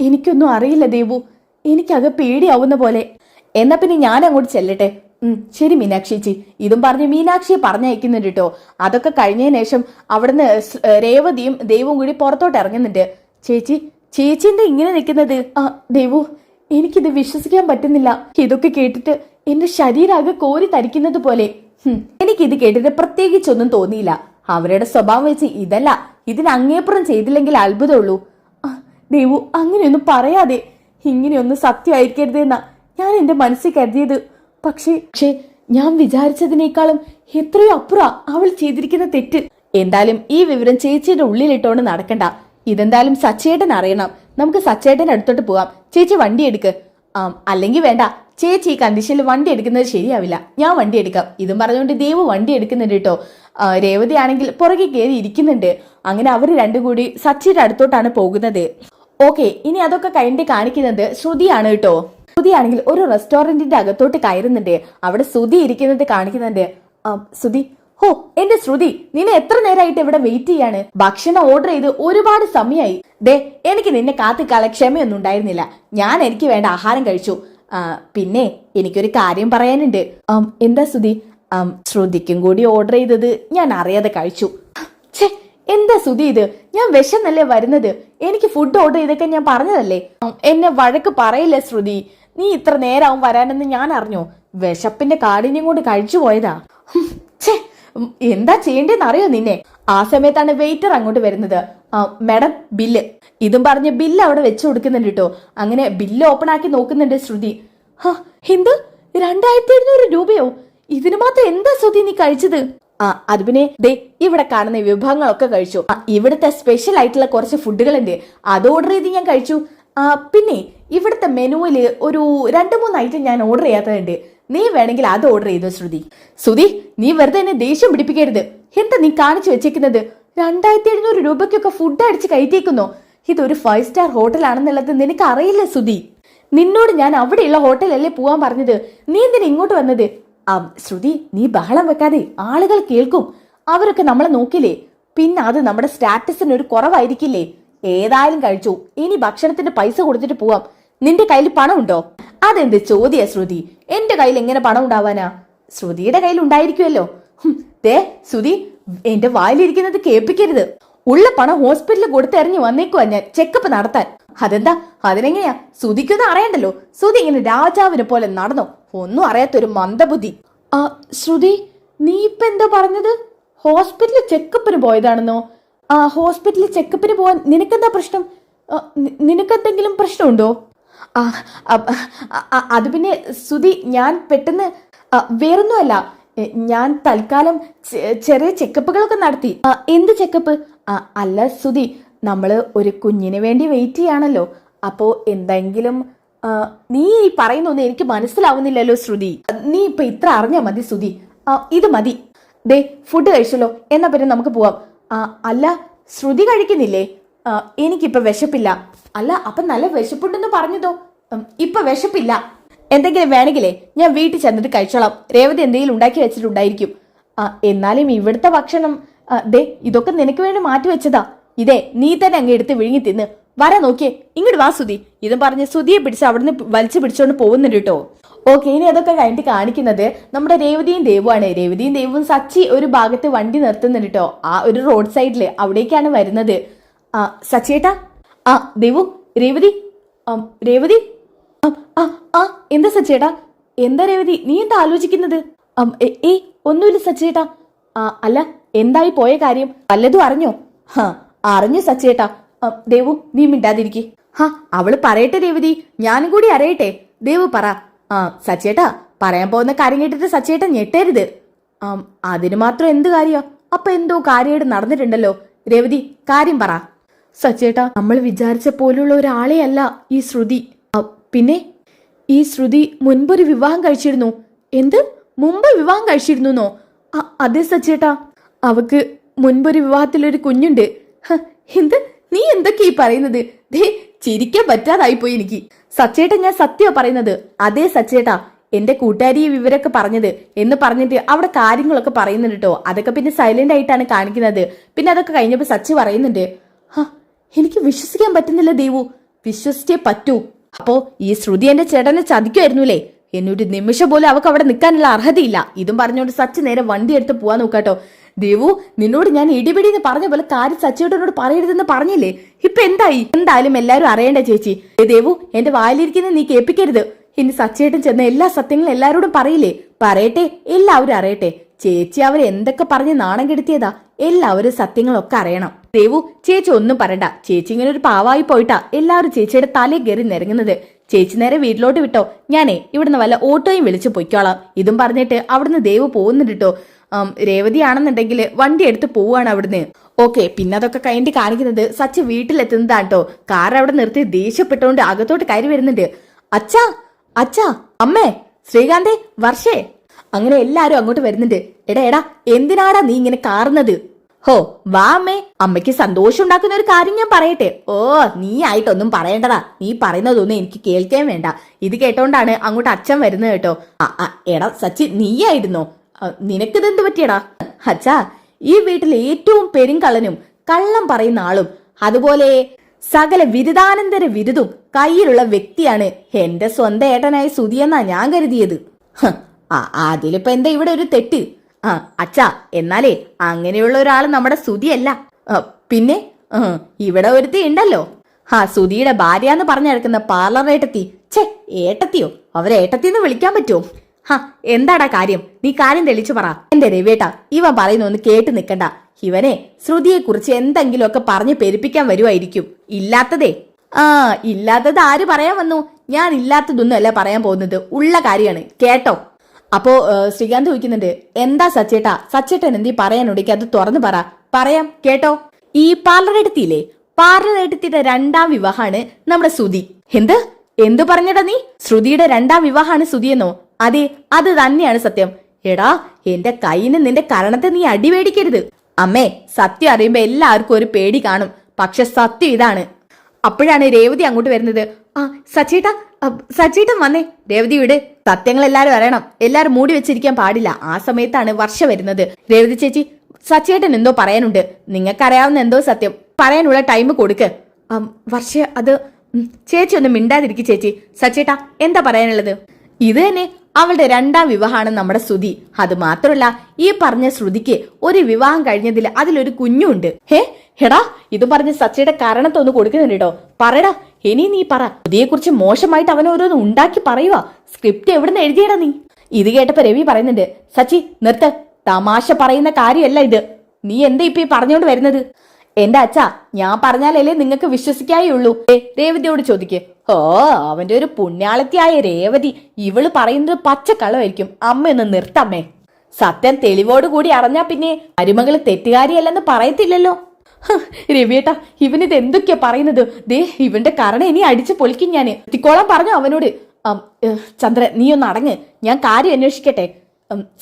എനിക്കൊന്നും അറിയില്ല ദേവു, എനിക്കത് പേടിയാവുന്ന പോലെ. എന്നാ പിന്നെ ഞാൻ അങ്ങോട്ട് ചെല്ലട്ടെ. ശരി മീനാക്ഷി. ഇതും പറഞ്ഞ് മീനാക്ഷിയെ പറഞ്ഞയക്കുന്നുണ്ട് കേട്ടോ. അതൊക്കെ കഴിഞ്ഞതിന് ശേഷം അവിടുന്ന് രേവതിയും ദേവും കൂടി പുറത്തോട്ട് ഇറങ്ങുന്നുണ്ട്. ചേച്ചി എന്താ ഇങ്ങനെ നിൽക്കുന്നത്? ദേവു, എനിക്കിത് വിശ്വസിക്കാൻ പറ്റുന്നില്ല. ഇതൊക്കെ കേട്ടിട്ട് എന്റെ ശരീരാകെ കോരി തരിക്കുന്നത് പോലെ. എനിക്കിത് കേട്ടിട്ട് പ്രത്യേകിച്ചൊന്നും തോന്നിയില്ല. അവരുടെ സ്വഭാവം വെച്ച് ഇതല്ല, ഇതിന് അങ്ങേപ്പുറം ചെയ്തില്ലെങ്കിൽ അത്ഭുതമുള്ളൂ. ദേവു, അങ്ങനെയൊന്നും പറയാതെ. ഇങ്ങനെയൊന്നും സത്യമായിരിക്കരുത് എന്നാ ഞാൻ എന്റെ മനസ്സിൽ കരുതിയത്. പക്ഷേ ഞാൻ വിചാരിച്ചതിനേക്കാളും എത്രയോ അപ്പുറം അവൾ ചെയ്തിരിക്കുന്ന തെറ്റ്. എന്തായാലും ഈ വിവരം ചേച്ചിയുടെ ഉള്ളിലിട്ടോണ്ട് നടക്കണ്ട. ഇതെന്തായാലും സച്ചേട്ടൻ അറിയണം. നമുക്ക് സച്ചേട്ടൻ അടുത്തോട്ട് പോവാം. ചേച്ചി വണ്ടി എടുക്ക്. അല്ലെങ്കിൽ വേണ്ട, ചേച്ചി ഈ കണ്ടീഷനിൽ വണ്ടി എടുക്കുന്നത് ശരിയാവില്ല. ഞാൻ വണ്ടി എടുക്കാം. ഇതും പറഞ്ഞുകൊണ്ട് ദേവു വണ്ടി എടുക്കുന്നുണ്ട് കേട്ടോ. രേവതി ആണെങ്കിൽ പുറകെ കയറി ഇരിക്കുന്നുണ്ട്. അങ്ങനെ അവർ രണ്ടും കൂടി സച്ചിയുടെ അടുത്തോട്ടാണ് പോകുന്നത്. ഓക്കെ, ഇനി അതൊക്കെ കഴിഞ്ഞിട്ട് കാണിക്കുന്നത് ശ്രുതിയാണ് കേട്ടോ. ശ്രുതിയാണെങ്കിൽ ഒരു റെസ്റ്റോറന്റിന്റെ അകത്തോട്ട് കയറുന്നുണ്ട്. അവിടെ ശ്രുതി ഇരിക്കുന്നത് കാണിക്കുന്നുണ്ട്. ശ്രുതി, ഹോ എന്റെ ശ്രുതി, നിന്നെ എത്ര നേരമായിട്ട് ഇവിടെ വെയിറ്റ് ചെയ്യാണ്? ഭക്ഷണം ഓർഡർ ചെയ്ത് ഒരുപാട് സമയമായി. ദേ, എനിക്ക് നിന്നെ കാത്തിക്കാളെ ക്ഷമയൊന്നും ഉണ്ടായിരുന്നില്ല. ഞാൻ എനിക്ക് വേണ്ട ആഹാരം കഴിച്ചു. പിന്നെ എനിക്കൊരു കാര്യം പറയാനുണ്ട്. എന്താ ശ്രുതി? ശ്രുതിക്കും കൂടി ഓർഡർ ചെയ്തത് ഞാൻ അറിയാതെ കഴിച്ചു. എന്താ ശ്രുതി ഇത്? ഞാൻ വിശന്നല്ലേ വരുന്നത്. എനിക്ക് ഫുഡ് ഓർഡർ ചെയ്തൊക്കെ ഞാൻ പറഞ്ഞതല്ലേ. എന്നെ വഴക്ക് പറയില്ല ശ്രുതി. നീ ഇത്ര നേരമാവും വരാനെന്ന് ഞാൻ അറിഞ്ഞോ? വിശപ്പിന്റെ കാഠിന്യം കൊണ്ട് കഴിച്ചു പോയതാ. എന്താ ചെയ്യേണ്ടതെന്ന് അറിയോ നിന്നെ? ആ സമയത്താണ് വെയിറ്റർ അങ്ങോട്ട് വരുന്നത്. Madam, bill. ഇതും പറഞ്ഞ് ബില്ല് അവിടെ വെച്ചു കൊടുക്കുന്നുണ്ട് കേട്ടോ. അങ്ങനെ ബില്ല് ഓപ്പൺ ആക്കി നോക്കുന്നുണ്ട് ശ്രുതി. എന്ത്, 2700 രൂപയോ? ഇതിന് മാത്രം എന്താ ശ്രുതി നീ കഴിച്ചത്? അത് പിന്നെ ദേ ഇവിടെ കാണുന്ന വിഭവങ്ങളൊക്കെ കഴിച്ചു. ഇവിടുത്തെ സ്പെഷ്യൽ ആയിട്ടുള്ള കുറച്ച് ഫുഡുകളുണ്ട്, അത് ഓർഡർ ചെയ്ത് ഞാൻ കഴിച്ചു. പിന്നെ ഇവിടുത്തെ മെനുവില് ഒരു 2-3 ഐറ്റം ഞാൻ ഓർഡർ ചെയ്യാത്തതുണ്ട്. നീ വേണമെങ്കിൽ അത് ഓർഡർ ചെയ്തോ ശ്രുതി. നീ വെറുതെ എന്നെ ദേഷ്യം പിടിപ്പിക്കരുത്. എന്താ നീ കാണിച്ചു വെച്ചേക്കുന്നത്? 2700 രൂപയ്ക്കൊക്കെ ഫുഡ് അടിച്ച് കയറ്റിയേക്കുന്നോ? ഇതൊരു 5 സ്റ്റാർ ഹോട്ടലാണെന്നുള്ളത് നിനക്ക് അറിയില്ല ശ്രുതി. നിന്നോട് ഞാൻ അവിടെയുള്ള ഹോട്ടലല്ലേ പോവാൻ പറഞ്ഞത്. നീ എന്തിനാ ഇങ്ങോട്ട് വന്നത്? ശ്രുതി, നീ ബഹളം വെക്കാതെ, ആളുകൾ കേൾക്കും. അവരൊക്കെ നമ്മളെ നോക്കില്ലേ? പിന്നെ അത് നമ്മുടെ സ്റ്റാറ്റസിന് ഒരു കുറവായിരിക്കില്ലേ? ഏതായാലും കഴിച്ചു. ഇനി ഭക്ഷണത്തിന്റെ പൈസ കൊടുത്തിട്ട് പോവാം. നിന്റെ കയ്യിൽ പണം ഉണ്ടോ? അതെന്ത് ചോദ്യ ശ്രുതി? എന്റെ കയ്യിൽ എങ്ങനെ പണം ഉണ്ടാവാനാ? ശ്രുതിയുടെ കയ്യിൽ ഉണ്ടായിരിക്കുമല്ലോ. ദേ ശ്രുതി, എന്റെ വായിലിരിക്കുന്നത് കേൾപ്പിക്കരുത്. ഉള്ള പണം ഹോസ്പിറ്റലിൽ കൊടുത്തെറിഞ്ഞു വന്നേക്കുവാ ഞാൻ ചെക്കപ്പ് നടത്താൻ. അതെന്താ? അതിനെങ്ങനെയാ? ശ്രുതിക്കൊന്നും അറിയണ്ടല്ലോ. ശ്രുതി ഇങ്ങനെ രാജാവിനെ പോലെ നടന്നോ? ഒന്നും അറിയാത്തൊരു മന്ദബുദ്ധി. ശ്രുതി, നീ ഇപ്പൊ എന്താ പറഞ്ഞത്? ഹോസ്പിറ്റലിൽ ചെക്കപ്പിന് പോയതാണെന്നോ? ഹോസ്പിറ്റലിൽ ചെക്കപ്പിന് പോവാൻ നിനക്കെന്താ പ്രശ്നം? നിനക്കെന്തെങ്കിലും പ്രശ്നമുണ്ടോ? ആ അത് പിന്നെ സുധി, ഞാൻ പെട്ടെന്ന് വേറൊന്നുമല്ല, ഞാൻ തൽക്കാലം ചെറിയ ചെക്കപ്പുകളൊക്കെ നടത്തി. എന്ത് ചെക്കപ്പ്? അല്ല സുധി, നമ്മള് ഒരു കുഞ്ഞിന് വേണ്ടി വെയിറ്റ് ചെയ്യാണല്ലോ. അപ്പോ എന്തെങ്കിലും നീ ഈ പറയുന്നൊന്നും എനിക്ക് മനസ്സിലാവുന്നില്ലല്ലോ ശ്രുതി. നീ ഇപ്പൊ ഇത്ര അറിഞ്ഞാ മതി സുധി. ഇത് മതി. ദേ ഫുഡ് കഴിച്ചല്ലോ, എന്നാ പിന്നെ നമുക്ക് പോവാം. അല്ല ശ്രുതി കഴിക്കുന്നില്ലേ? എനിക്കിപ്പൊ വിശപ്പില്ല. അല്ല അപ്പൊ നല്ല വിശപ്പുണ്ടെന്ന് പറഞ്ഞതോ? ഇപ്പൊ വിശപ്പില്ല. എന്തെങ്കിലും വേണമെങ്കിലേ ഞാൻ വീട്ടിൽ ചെന്നിട്ട് കഴിച്ചോളാം. രേവതി എന്തെങ്കിലും ഉണ്ടാക്കി വെച്ചിട്ടുണ്ടായിരിക്കും. എന്നാലും ഇവിടുത്തെ ഭക്ഷണം ദേ ഇതൊക്കെ നിനക്ക് വേണ്ടി മാറ്റി വെച്ചതാ. ഇതേ നീ തന്നെ അങ്ങ് എടുത്ത് വിഴുങ്ങി തിന്ന്. വരാ നോക്കിയേ, ഇങ്ങോട്ട് വാ സുധി. ഇതും പറഞ്ഞ് സുധിയെ പിടിച്ച് അവിടുന്ന് വലിച്ചു പിടിച്ചോണ്ട് പോകുന്നുണ്ട് കേട്ടോ. ഓക്കെ, ഇനി അതൊക്കെ കഴിഞ്ഞിട്ട് കാണിക്കുന്നത് നമ്മുടെ രേവതിയും ദേവുമാണ്. രേവതിയും ദേവും സച്ചി ഒരു ഭാഗത്ത് വണ്ടി നിർത്തുന്നുണ്ട് കേട്ടോ. ആ ഒരു റോഡ് സൈഡില് അവിടേക്കാണ് വരുന്നത്. സച്ചിയേട്ടാ. ദേവു, രേവതി, രേവതി. എന്താ സച്ചേട്ടാ? എന്താ രേവതി, നീ എന്താ ആലോചിക്കുന്നത്? ഒന്നുമില്ല സച്ചേട്ടാ. അല്ല എന്തായി പോയ കാര്യം വല്ലതും അറിഞ്ഞോ? അറിഞ്ഞു സച്ചേട്ടാ. ദേവു നീ മിണ്ടാതിരിക്കെ. അവള് പറയട്ടെ രേവതി, ഞാനും കൂടി അറിയട്ടെ. ദേവു പറ. സച്ചേട്ടാ, പറയാൻ പോകുന്ന കാര്യം കേട്ടിട്ട് സച്ചേട്ടൻ ഞെട്ടരുത്. അതിന് മാത്രം എന്ത് കാര്യ? അപ്പൊ എന്തോ കാര്യമായിട്ട് നടന്നിട്ടുണ്ടല്ലോ. രേവതി കാര്യം പറ. സച്ചേട്ടാ, നമ്മൾ വിചാരിച്ച പോലുള്ള ഒരാളെ അല്ല ഈ ശ്രുതി. പിന്നെ ഈ ശ്രുതി മുൻപൊരു വിവാഹം കഴിച്ചിരുന്നു. എന്ത്? മുമ്പ് വിവാഹം കഴിച്ചിരുന്നോ? അതെ സച്ചേട്ടാ, അവക്ക് മുൻപൊരു വിവാഹത്തിലൊരു കുഞ്ഞുണ്ട്. എന്ത്? നീ എന്തൊക്കെ ഈ പറയുന്നത്? ദേ ചിരിക്കാൻ പറ്റാതായിപ്പോയി എനിക്ക്. സച്ചേട്ടാ, ഞാൻ സത്യ പറയുന്നത്. അതേ സച്ചേട്ടാ, എന്റെ കൂട്ടുകാരി ഈ വിവരമൊക്കെ പറഞ്ഞത് എന്ന് പറഞ്ഞിട്ട് അവിടെ കാര്യങ്ങളൊക്കെ പറയുന്നുണ്ട് കേട്ടോ. അതൊക്കെ പിന്നെ സൈലന്റ് ആയിട്ടാണ് കാണിക്കുന്നത്. പിന്നെ അതൊക്കെ കഴിഞ്ഞപ്പോ സച്ചി പറയുന്നുണ്ട്, എനിക്ക് വിശ്വസിക്കാൻ പറ്റുന്നില്ല ദേവു. വിശ്വസിച്ചേ പറ്റൂ. അപ്പോ ഈ ശ്രുതി എന്റെ ചേട്ടനെ ചതിക്കുമായിരുന്നുല്ലേ? എന്നൊരു നിമിഷം പോലും അവക്ക് അവിടെ നിൽക്കാനുള്ള അർഹതയില്ല. ഇതും പറഞ്ഞുകൊണ്ട് സച്ചി നേരെ വണ്ടി എടുത്ത് പോവാൻ നോക്കാട്ടോ. ദേവു, നിന്നോട് ഞാൻ ഇടിപിടിന്ന് പറഞ്ഞ പോലെ കാര്യം സച്ചിയോടനോട് പറയരുതെന്ന് പറഞ്ഞില്ലേ? ഇപ്പൊ എന്തായി? എന്തായാലും എല്ലാരും അറിയണ്ടേ ചേച്ചി. ദേവു, എന്റെ വായിലിരിക്കുന്ന നീ കേൾപ്പിക്കരുത്. ഇനി സച്ചിയേട്ടൻ ചെന്ന എല്ലാ സത്യങ്ങളും എല്ലാരോടും പറയില്ലേ? പറയട്ടെ, എല്ലാവരും അറിയട്ടെ. ചേച്ചി അവരെ എന്തൊക്കെ പറഞ്ഞ് നാണം കെടുത്തിയതാ. എല്ലാവരും സത്യങ്ങളൊക്കെ അറിയണം. ദേവു, ചേച്ചി ഒന്നും പറയണ്ട. ചേച്ചി ഇങ്ങനെ ഒരു പാവായി പോയിട്ടാ എല്ലാവരും ചേച്ചിയുടെ തലയിൽ കയറി നിരങ്ങുന്നത്. ചേച്ചി നേരെ വീട്ടിലോട്ട് വിട്ടോ. ഞാനേ ഇവിടുന്ന് വല്ല ഓട്ടോയും വിളിച്ചു പൊയ്ക്കോളാം. ഇതും പറഞ്ഞിട്ട് അവിടുന്ന് ദേവു പോകുന്നുണ്ട് കേട്ടോ. രേവതി ആണെന്നുണ്ടെങ്കിൽ വണ്ടി എടുത്ത് പോവാണ് അവിടുന്ന്. ഓക്കെ, പിന്നെ അതൊക്കെ കഴിഞ്ഞിട്ട് കാണിക്കുന്നത് സച്ചി വീട്ടിലെത്തുന്നതാണ് കേട്ടോ. കാർ അവിടെ നിർത്തി ദേഷ്യപ്പെട്ടുകൊണ്ട് അകത്തോട്ട് കയറി വരുന്നുണ്ട്. അച്ഛാ, അച്ഛാ, അമ്മേ, ശ്രീകാന്തേ, വർഷേ, അങ്ങനെ എല്ലാരും അങ്ങോട്ട് വരുന്നുണ്ട്. എടാ എന്തിനാടാ നീ ഇങ്ങനെ കാറുന്നത്? ഹോ വാ അമ്മേ, അമ്മയ്ക്ക് സന്തോഷം ഉണ്ടാക്കുന്ന ഒരു കാര്യം ഞാൻ പറയട്ടെ. ഓ, നീ ആയിട്ടൊന്നും പറയണ്ടടാ. നീ പറയുന്നതൊന്നും എനിക്ക് കേൾക്കാൻ വേണ്ട. ഇത് കേട്ടോണ്ടാണ് അങ്ങോട്ട് അച്ഛൻ വരുന്നത് കേട്ടോ. എടാ സച്ചി, നീയായിരുന്നോ? നിനക്കിതെന്ത് പറ്റിയടാ? അച്ഛാ, ഈ വീട്ടിൽ ഏറ്റവും പെരുങ്കള്ളനും കള്ളം പറയുന്ന ആളും അതുപോലെ സകല ബിരുദാനന്തര ബിരുദും കയ്യിലുള്ള വ്യക്തിയാണ് എന്റെ സ്വന്തം ഏട്ടനായ സുധിയെന്നാ ഞാൻ കരുതിയത്. അതിലിപ്പോ എന്താ ഇവിടെ ഒരു തെറ്റ്? അച്ഛാ, എന്നാലേ അങ്ങനെയുള്ള ഒരാൾ നമ്മുടെ സുധിയല്ല. പിന്നെ ഇവിടെ ഒരുത്തി ഉണ്ടല്ലോ, സുധിയുടെ ഭാര്യ എന്ന് പറഞ്ഞു നടക്കുന്ന പാർലർ ഏട്ടത്തി. ഛേ, ഏട്ടത്തിയോ? അവരെ ഏട്ടത്തിന്ന് വിളിക്കാൻ പറ്റുമോ? എന്താടാ കാര്യം? നീ കാര്യം തെളിച്ചു പറ. എന്റെ രവേട്ട, ഇവൻ പറയുന്ന ഒന്ന് കേട്ട് നിക്കണ്ട. ഇവനെ ശ്രുതിയെ കുറിച്ച് എന്തെങ്കിലുമൊക്കെ പറഞ്ഞ് പെരുപ്പിക്കാൻ വരുമായിരിക്കും. ഇല്ലാത്തതേ ഇല്ലാത്തത് ആര് പറയാൻ വന്നു? ഞാൻ ഇല്ലാത്തതൊന്നും അല്ല പറയാൻ പോകുന്നത്, ഉള്ള കാര്യമാണ്, കേട്ടോ. അപ്പോ ശ്രീകാന്ത് ചോദിക്കുന്നുണ്ട്, എന്താ സച്ചേട്ടാ? സച്ചേട്ടൻ എന്തീ പറയാനുണ്ടെങ്കിൽ അത് തുറന്നു പറ. പറയാം, കേട്ടോ. ഈ പാർലർ എടുത്തില്ലേ, പാർലർ എടുത്തിട്ട് രണ്ടാം വിവാഹമാണ് നമ്മുടെ സുധി. എന്ത് പറഞ്ഞടാ നീ? ശ്രുതിയുടെ രണ്ടാം വിവാഹമാണ് സുധിയെന്നോ? അതെ, അത് തന്നെയാണ് സത്യം. എടാ, എന്റെ കയ്യിന് നിന്റെ കരണത്തെ നീ അടിവേടിക്കരുത്. അമ്മേ, സത്യം അറിയുമ്പോ എല്ലാവർക്കും ഒരു പേടി കാണും. പക്ഷെ സത്യം ഇതാണ്. അപ്പോഴാണ് രേവതി അങ്ങോട്ട് വരുന്നത്. സച്ചേട്ടൻ വന്നേ. രേവതി വിട്, സത്യങ്ങൾ എല്ലാരും അറിയണം. എല്ലാരും മൂടി വെച്ചിരിക്കാൻ പാടില്ല. ആ സമയത്താണ് വർഷ വരുന്നത്. രേവതി ചേച്ചി, സച്ചേട്ടൻ എന്തോ പറയാനുണ്ട്. നിങ്ങൾക്കറിയാവുന്ന എന്തോ സത്യം പറയാനുള്ള ടൈം കൊടുക്ക്. വർഷ, അത് ചേച്ചി ഒന്ന് മിണ്ടാതിരിക്കും ചേച്ചി. സച്ചേട്ടാ, എന്താ പറയാനുള്ളത്? ഇത് തന്നെ, അവളുടെ രണ്ടാം വിവാഹമാണ് നമ്മുടെ ശ്രുതി. അത് മാത്രമല്ല, ഈ പറഞ്ഞ ശ്രുതിക്ക് ഒരു വിവാഹം കഴിഞ്ഞതിൽ അതിലൊരു കുഞ്ഞുണ്ട്. എടാ, ഇത് പറഞ്ഞ് സച്ചിയുടെ കാരണത്തൊന്ന് കൊടുക്കുന്നുണ്ട് കേട്ടോ. പറയടാ, ഇനി നീ പറ. ശ്രുതിയെ കുറിച്ച് മോശമായിട്ട് അവൻ ഓരോന്ന് ഉണ്ടാക്കി പറയുക. സ്ക്രിപ്റ്റ് എവിടുന്ന് എഴുതിയടാ നീ? ഇത് കേട്ടപ്പോ രവി പറയുന്നുണ്ട്, സച്ചി നിർത്ത്, തമാശ പറയുന്ന കാര്യമല്ല ഇത്. നീ എന്താ ഇപ്പൊ പറഞ്ഞോണ്ട് വരുന്നത്? എന്റെ അച്ഛാ, ഞാൻ പറഞ്ഞാലല്ലേ നിങ്ങൾക്ക് വിശ്വസിക്കായുള്ളൂ. രേവതിയോട് ചോദിക്കേ. ഓ, അവന്റെ ഒരു പുണ്യാളത്തിയായ രേവതി, ഇവള് പറയുന്നത് പച്ചക്കള്ളമായിരിക്കും. അമ്മ ഒന്ന് നിർത്തമ്മേ. സത്യം തെളിവോടുകൂടി അറിഞ്ഞാ പിന്നെ മരുമകള് തെറ്റുകാരിയല്ലെന്ന് പറയത്തില്ലല്ലോ. രവിയേട്ടാ, ഇവനിത് എന്തൊക്കെയാ പറയുന്നത്? ദേ, ഇവന്റെ കരണ ഇനി അടിച്ചു പൊളിക്കും ഞാന്. തിക്കോളാൻ പറഞ്ഞു അവനോട്. ചന്ദ്ര, നീ ഒന്ന് അടങ്ങ്, ഞാൻ കാര്യം അന്വേഷിക്കട്ടെ.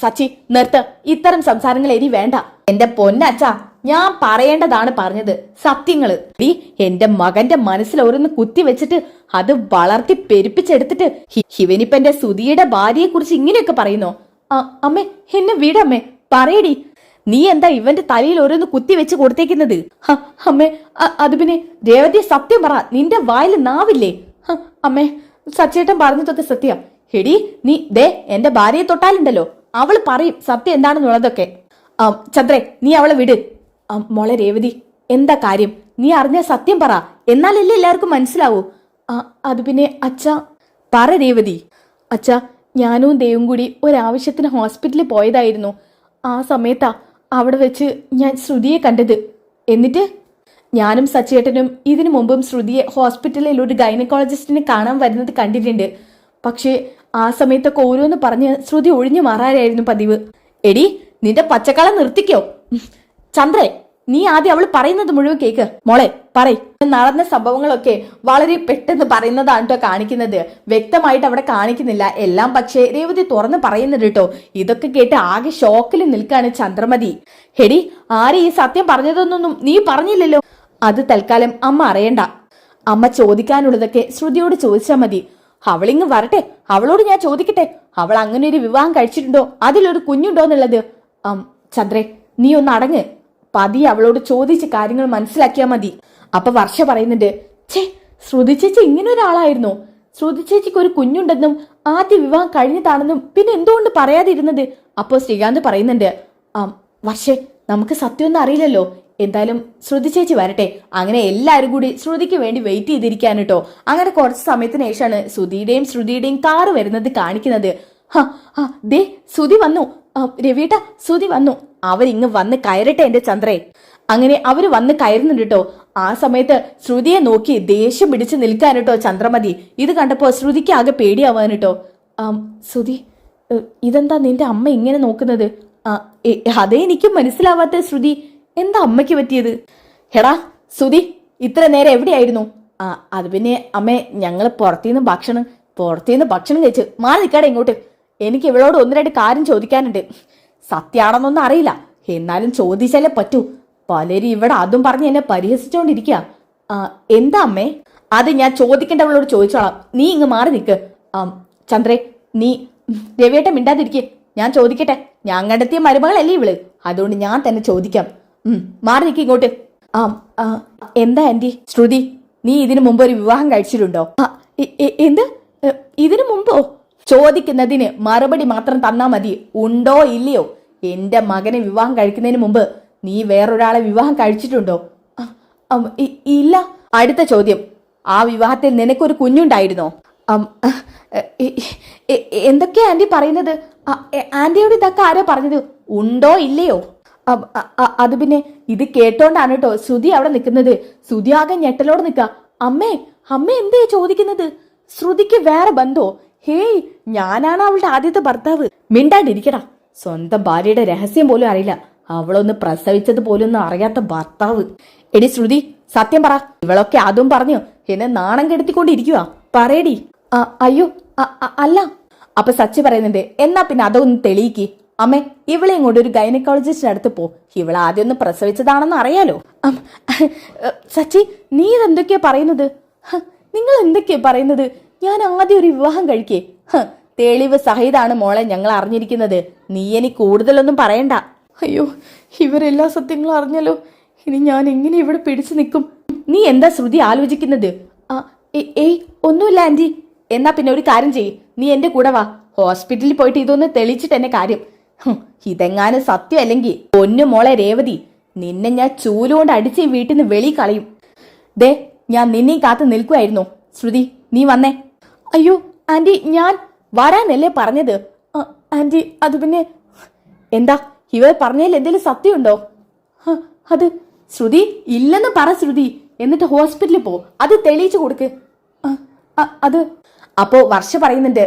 സച്ചി, നിർത്ത്, ഇത്തരം സംസാരങ്ങൾ ഇനി വേണ്ട. എന്റെ പൊന്നച്ഛാ, ഞാൻ പറയേണ്ടതാണ് പറഞ്ഞത്, സത്യങ്ങള്. എന്റെ മകന്റെ മനസ്സിൽ ഓരോന്ന് കുത്തി വെച്ചിട്ട് അത് വളർത്തി പെരുപ്പിച്ചെടുത്തിട്ട് ഇവനിപ്പ എന്റെ സുധിയുടെ ഭാര്യയെ കുറിച്ച് ഇങ്ങനെയൊക്കെ പറയുന്നോ? അമ്മേ, എന്നെ വീടമ്മേ, പറയടി. നീ എന്താ ഇവന്റെ തലയിൽ ഓരോന്ന് കുത്തി വെച്ച് കൊടുത്തേക്കുന്നത്? അമ്മേ, അത് പിന്നെ രേവതി, സത്യം പറ, നിന്റെ വായിൽ നാവില്ലേ? അമ്മേ, സച്ചേട്ടൻ പറഞ്ഞതൊക്കെ സത്യം. എടി, നീ ദേ എന്റെ ഭാര്യയെ തൊട്ടാലുണ്ടല്ലോ, അവള് പറയും സത്യം എന്താണെന്നുള്ളതൊക്കെ. ചന്ദ്രേ, നീ അവളെ വിട്. മോളെ രേവതി, എന്താ കാര്യം? നീ അറിഞ്ഞ സത്യം പറ, എന്നാലല്ലേ എല്ലാവർക്കും മനസ്സിലാവൂ. അത് പിന്നെ അച്ഛാ. പറ രേവതി. അച്ഛാ, ഞാനും ദേവും കൂടി ഒരാവശ്യത്തിന് ഹോസ്പിറ്റലിൽ പോയതായിരുന്നു. ആ സമയത്താ അവിടെ വെച്ച് ഞാൻ ശ്രുതിയെ കണ്ടത്. എന്നിട്ട് ഞാനും സച്ചേട്ടനും ഇതിനു മുമ്പും ശ്രുതിയെ ഹോസ്പിറ്റലിൽ ഒരു ഗൈനക്കോളജിസ്റ്റിനെ കാണാൻ വരുന്നത് കണ്ടിട്ടുണ്ട്. പക്ഷേ ആ സമയത്തൊക്കെ ഓരോന്ന് പറഞ്ഞ് ശ്രുതി ഒഴിഞ്ഞു മാറാനായിരുന്നു പതിവ്. എടി, നിന്റെ പച്ചക്കളം നിർത്തിക്കോ. ചന്ദ്രേ, നീ ആദ്യം അവള് പറയുന്നത് മുഴുവൻ കേക്ക്. മോളെ, പറയ്. നടന്ന സംഭവങ്ങളൊക്കെ വളരെ പെട്ടെന്ന് പറയുന്നതാണ് കേട്ടോ കാണിക്കുന്നത്, വ്യക്തമായിട്ട് അവിടെ കാണിക്കുന്നില്ല എല്ലാം. പക്ഷേ രേവതി തുറന്ന് പറയുന്നുണ്ട് കേട്ടോ. ഇതൊക്കെ കേട്ട് ആകെ ഷോക്കിൽ നിൽക്കാണ് ചന്ദ്രമതി. ഹെടി, ആരെ ഈ സത്യം പറഞ്ഞതൊന്നും നീ പറഞ്ഞില്ലല്ലോ. അത് തൽക്കാലം അമ്മ അറിയണ്ട. അമ്മ ചോദിക്കാനുള്ളതൊക്കെ ശ്രുതിയോട് ചോദിച്ചാൽ മതി. അവളിങ്ങ് വരട്ടെ, അവളോട് ഞാൻ ചോദിക്കട്ടെ, അവൾ അങ്ങനെ ഒരു വിവാഹം കഴിച്ചിട്ടുണ്ടോ, അതിലൊരു കുഞ്ഞുണ്ടോ എന്നുള്ളത്. ചന്ദ്രേ, നീ ഒന്ന് അടങ്ങ്. പതി അവളോട് ചോദിച്ച് കാര്യങ്ങൾ മനസ്സിലാക്കിയാൽ മതി. അപ്പൊ വർഷ പറയുന്നുണ്ട്, ഛേ, ശ്രുതി ചേച്ചി ഇങ്ങനെ ഒരാളായിരുന്നോ? ശ്രുതി ചേച്ചിക്ക് ഒരു കുഞ്ഞുണ്ടെന്നും ആദ്യ വിവാഹം കഴിഞ്ഞതാണെന്നും പിന്നെ എന്തുകൊണ്ട് പറയാതിരുന്നത്? അപ്പോ ശ്രീകാന്ത് പറയുന്നുണ്ട്, വർഷേ, നമുക്ക് സത്യമൊന്നും അറിയില്ലല്ലോ. എന്തായാലും ശ്രുതി ചേച്ചി വരട്ടെ. അങ്ങനെ എല്ലാവരും കൂടി ശ്രുതിക്ക് വേണ്ടി വെയിറ്റ് ചെയ്തിരിക്കാൻ കേട്ടോ. അങ്ങനെ കുറച്ച് സമയത്തിന് ശേഷമാണ് സുധിയുടെയും ശ്രുതിയുടെയും കാറ് വരുന്നത് കാണിക്കുന്നത്. ദേ ശ്രുതി വന്നു. രവിയേട്ടാ, ശ്രുതി വന്നു. അവരിങ്ങ് വന്ന് കയറട്ടെ എന്റെ ചന്ദ്രേ. അങ്ങനെ അവര് വന്ന് കയറുന്നുണ്ട് കേട്ടോ. ആ സമയത്ത് ശ്രുതിയെ നോക്കി ദേഷ്യം പിടിച്ച് നിൽക്കാൻ കേട്ടോ ചന്ദ്രമതി. ഇത് കണ്ടപ്പോ ശ്രുതിക്ക് ആകെ പേടിയാവാൻ കേട്ടോ. ശ്രുതി, ഇതെന്താ നിന്റെ അമ്മ ഇങ്ങനെ നോക്കുന്നത്? അതേ എനിക്കും മനസ്സിലാവാത്ത ശ്രുതി, എന്താ അമ്മയ്ക്ക് പറ്റിയത്? ഹെടാ ശ്രുതി, ഇത്ര നേരം എവിടെയായിരുന്നു? അത് പിന്നെ അമ്മേ, ഞങ്ങള് പുറത്തുനിന്ന് ഭക്ഷണം കഴിച്ച് മാറി നിൽക്കാടെ ഇങ്ങോട്ട്. എനിക്ക് ഇവളോട് ഒന്ന് രണ്ട് കാര്യം ചോദിക്കാനുണ്ട്. സത്യാണെന്നൊന്നും അറിയില്ല, എന്നാലും ചോദിച്ചാലേ പറ്റൂ. പലരും ഇവിടെ അതും പറഞ്ഞ് എന്നെ പരിഹസിച്ചോണ്ടിരിക്കുക. എന്താ അമ്മേ? അത് ഞാൻ ചോദിക്കേണ്ടവളോട് ചോദിച്ചോളാം, നീ ഇങ്ങ് മാറി നിൽക്ക്. ചന്ദ്രേ, നീ രവിയേട്ടൻ മിണ്ടാതിരിക്കേ, ഞാൻ ചോദിക്കട്ടെ. ഞാൻ കണ്ടെത്തിയ മരുമകളല്ലേ ഇവള്, അതുകൊണ്ട് ഞാൻ തന്നെ ചോദിക്കാം. മാറി നിൽക്കി ഇങ്ങോട്ട്. എന്താ ആന്റി? ശ്രുതി, നീ ഇതിനു മുമ്പ് ഒരു വിവാഹം കഴിച്ചിട്ടുണ്ടോ? എന്ത്? ഇതിനു മുമ്പോ? ചോദിക്കുന്നതിന് മറുപടി മാത്രം തന്നാ മതി. ഉണ്ടോ ഇല്ലയോ? എന്റെ മകനെ വിവാഹം കഴിക്കുന്നതിന് മുമ്പ് നീ വേറൊരാളെ വിവാഹം കഴിച്ചിട്ടുണ്ടോ? ഇല്ല. അടുത്ത ചോദ്യം, ആ വിവാഹത്തിൽ നിനക്കൊരു കുഞ്ഞുണ്ടായിരുന്നോ? എന്തൊക്കെയാ ആന്റി പറയുന്നത്? ആന്റിയോട് ഇതൊക്കെ ആരോ പറഞ്ഞത്? ഉണ്ടോ ഇല്ലയോ? അത് പിന്നെ ഇത് കേട്ടോണ്ടാണ് കേട്ടോ ശ്രുതി അവിടെ നിൽക്കുന്നത്. ശ്രുതി ആകെ ഞെട്ടലോടെ നിൽക്ക. അമ്മേ, എന്തേ ചോദിക്കുന്നത്? ശ്രുതിക്ക് വേറെ ബന്ധോ? ഹേയ്, ഞാനാണ് അവളുടെ ആദ്യത്തെ ഭർത്താവ്. മിണ്ടാണ്ടിരിക്കടാ. സ്വന്തം ഭാര്യയുടെ രഹസ്യം പോലും അറിയില്ല, അവളൊന്ന് പ്രസവിച്ചത് പോലും ഒന്നും അറിയാത്ത ഭർത്താവ്. എടി ശ്രുതി, സത്യം പറ. ഇവളൊക്കെ അതും പറഞ്ഞു എന്നെ നാണം കെടുത്തിക്കൊണ്ടിരിക്കുക. പറയടി. അയ്യോ, അല്ല. അപ്പൊ സച്ചി പറയുന്നുണ്ട്, എന്നാ പിന്നെ അതൊന്ന് തെളിയിക്കി. അമ്മേ, ഇവളെ ഇങ്ങോട്ട് ഒരു ഗൈനക്കോളജിസ്റ്റിന്റെ അടുത്ത് പോ. ഇവളെ ആദ്യം ഒന്ന് പ്രസവിച്ചതാണെന്ന് അറിയാലോ. സച്ചി, നീ ഇതെന്തൊക്കെയാ പറയുന്നത്? നിങ്ങൾ എന്തൊക്കെയാ പറയുന്നത്? ഞാൻ ആദ്യം ഒരു വിവാഹം കഴിക്കേ? തെളിവ് സഹിതാണ് മോളെ ഞങ്ങൾ അറിഞ്ഞിരിക്കുന്നത്. നീ എനിക്ക് കൂടുതലൊന്നും പറയണ്ട. അയ്യോ, ഇവരെല്ലാ സത്യങ്ങളും അറിഞ്ഞല്ലോ. ഇനി ഞാൻ എങ്ങനെ ഇവിടെ പിടിച്ചു നിൽക്കും? നീ എന്താ ശ്രുതി ആലോചിക്കുന്നത്? ഏയ് ഒന്നുമില്ല ആന്റി. എന്നാ പിന്നെ ഒരു കാര്യം ചെയ്യ്, നീ എന്റെ കൂടെ വാ. ഹോസ്പിറ്റലിൽ പോയിട്ട് ഇതൊന്ന് തെളിയിച്ചിട്ട് എന്നെ കാര്യം. ഇതെങ്ങാനും സത്യം അല്ലെങ്കിൽ പൊന്നു മോളെ രേവതി, നിന്നെ ഞാൻ ചൂലുകൊണ്ട് അടിച്ച് വീട്ടിൽ നിന്ന് വെളി കളയും. ദേ, ഞാൻ നിന്നെയും കാത്ത് നിൽക്കുമായിരുന്നു. ശ്രുതി, നീ വന്നേ. അയ്യോ ആന്റി, ഞാൻ വരാനല്ലേ പറഞ്ഞത്. ആന്റി, അത് പിന്നെ എന്താ ഇവർ പറഞ്ഞതിൽ എന്തെങ്കിലും സത്യമുണ്ടോ? അത് ശ്രുതി ഇല്ലെന്ന് പറ ശ്രുതി, എന്നിട്ട് ഹോസ്പിറ്റലിൽ പോ, അത് തെളിയിച്ചു കൊടുക്ക്. അത് അപ്പോ വർഷ പറയുന്നുണ്ട്,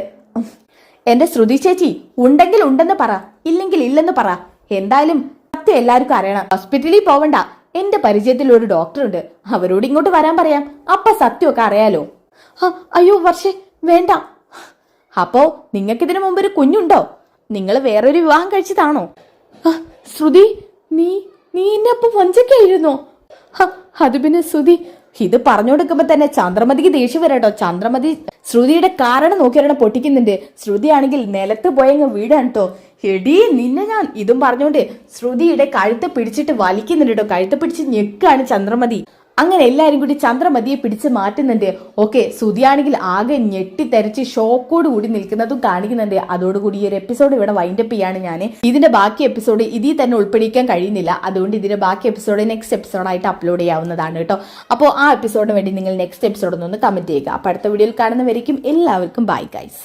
എന്റെ ശ്രുതി ചേച്ചി ഉണ്ടെങ്കിൽ ഉണ്ടെന്ന് പറ, ഇല്ലെങ്കിൽ ഇല്ലെന്ന് പറ. എന്തായാലും സത്യം എല്ലാവർക്കും അറിയണം. ഹോസ്പിറ്റലിൽ പോവണ്ട, എന്റെ പരിചയത്തിൽ ഒരു ഡോക്ടർ ഉണ്ട്, അവരോട് ഇങ്ങോട്ട് വരാൻ പറയാം, അപ്പൊ സത്യമൊക്കെ അറിയാലോ. അയ്യോ വർഷേ വേണ്ട. അപ്പോ നിങ്ങൾക്ക് ഇതിനു മുമ്പ് ഒരു കുഞ്ഞുണ്ടോ? നിങ്ങൾ വേറൊരു വിവാഹം കഴിച്ചതാണോ? ശ്രുതി നീ നീ എന്നെ അപ്പൊ വഞ്ചിക്കായിരുന്നോ? അത് പിന്നെ ശ്രുതി, ഇത് പറഞ്ഞുകൊടുക്കുമ്പോ തന്നെ ചന്ദ്രമതിക്ക് ദേഷ്യം വരാട്ടോ. ചന്ദ്രമതി ശ്രുതിയുടെ കാരണം നോക്കിയാണ് പൊട്ടിക്കുന്നുണ്ട്. ശ്രുതി ആണെങ്കിൽ നിലത്ത് പോയങ്ങ് വീടാണ് കേട്ടോ. എടീ നിന്നെ ഞാൻ, ഇതും പറഞ്ഞുകൊണ്ട് ശ്രുതിയുടെ കഴുത്ത് പിടിച്ചിട്ട് വലിക്കുന്നുണ്ട് കേട്ടോ. കഴുത്ത് പിടിച്ച് ഞെക്കാണ് ചന്ദ്രമതി. അങ്ങനെ എല്ലാരും കൂടി ചന്ദ്രമതിയെ പിടിച്ച് മാറ്റുന്നുണ്ട്. ഓക്കെ, ശ്രുതിയാണെങ്കിൽ ആകെ ഞെട്ടിത്തെരച്ച് ഷോക്കോട് കൂടി നിൽക്കുന്നതും കാണിക്കുന്നുണ്ട്. അതോടുകൂടി ഈ ഒരു എപ്പിസോഡ് ഇവിടെ വൈൻഡപ്പ് ചെയ്യാണ് ഞാൻ. ഇതിന്റെ ബാക്കി എപ്പിസോഡ് ഇതിൽ തന്നെ ഉൾപ്പെടുത്താൻ കഴിയുന്നില്ല. അതുകൊണ്ട് ഇതിന്റെ ബാക്കി എപ്പിസോഡ് നെക്സ്റ്റ് എപ്പിസോഡായിട്ട് അപ്ലോഡ് ചെയ്യാവുന്നതാണ് കേട്ടോ. അപ്പോൾ ആ എപ്പിസോഡിന് വേണ്ടി നിങ്ങൾ നെക്സ്റ്റ് എപ്പിസോഡ് ഒന്ന് കമന്റ് ചെയ്യുക. അപ്പോൾ അടുത്ത വീഡിയോയിൽ കാണുന്നവരേക്കും എല്ലാവർക്കും ബൈ ഗൈസ്.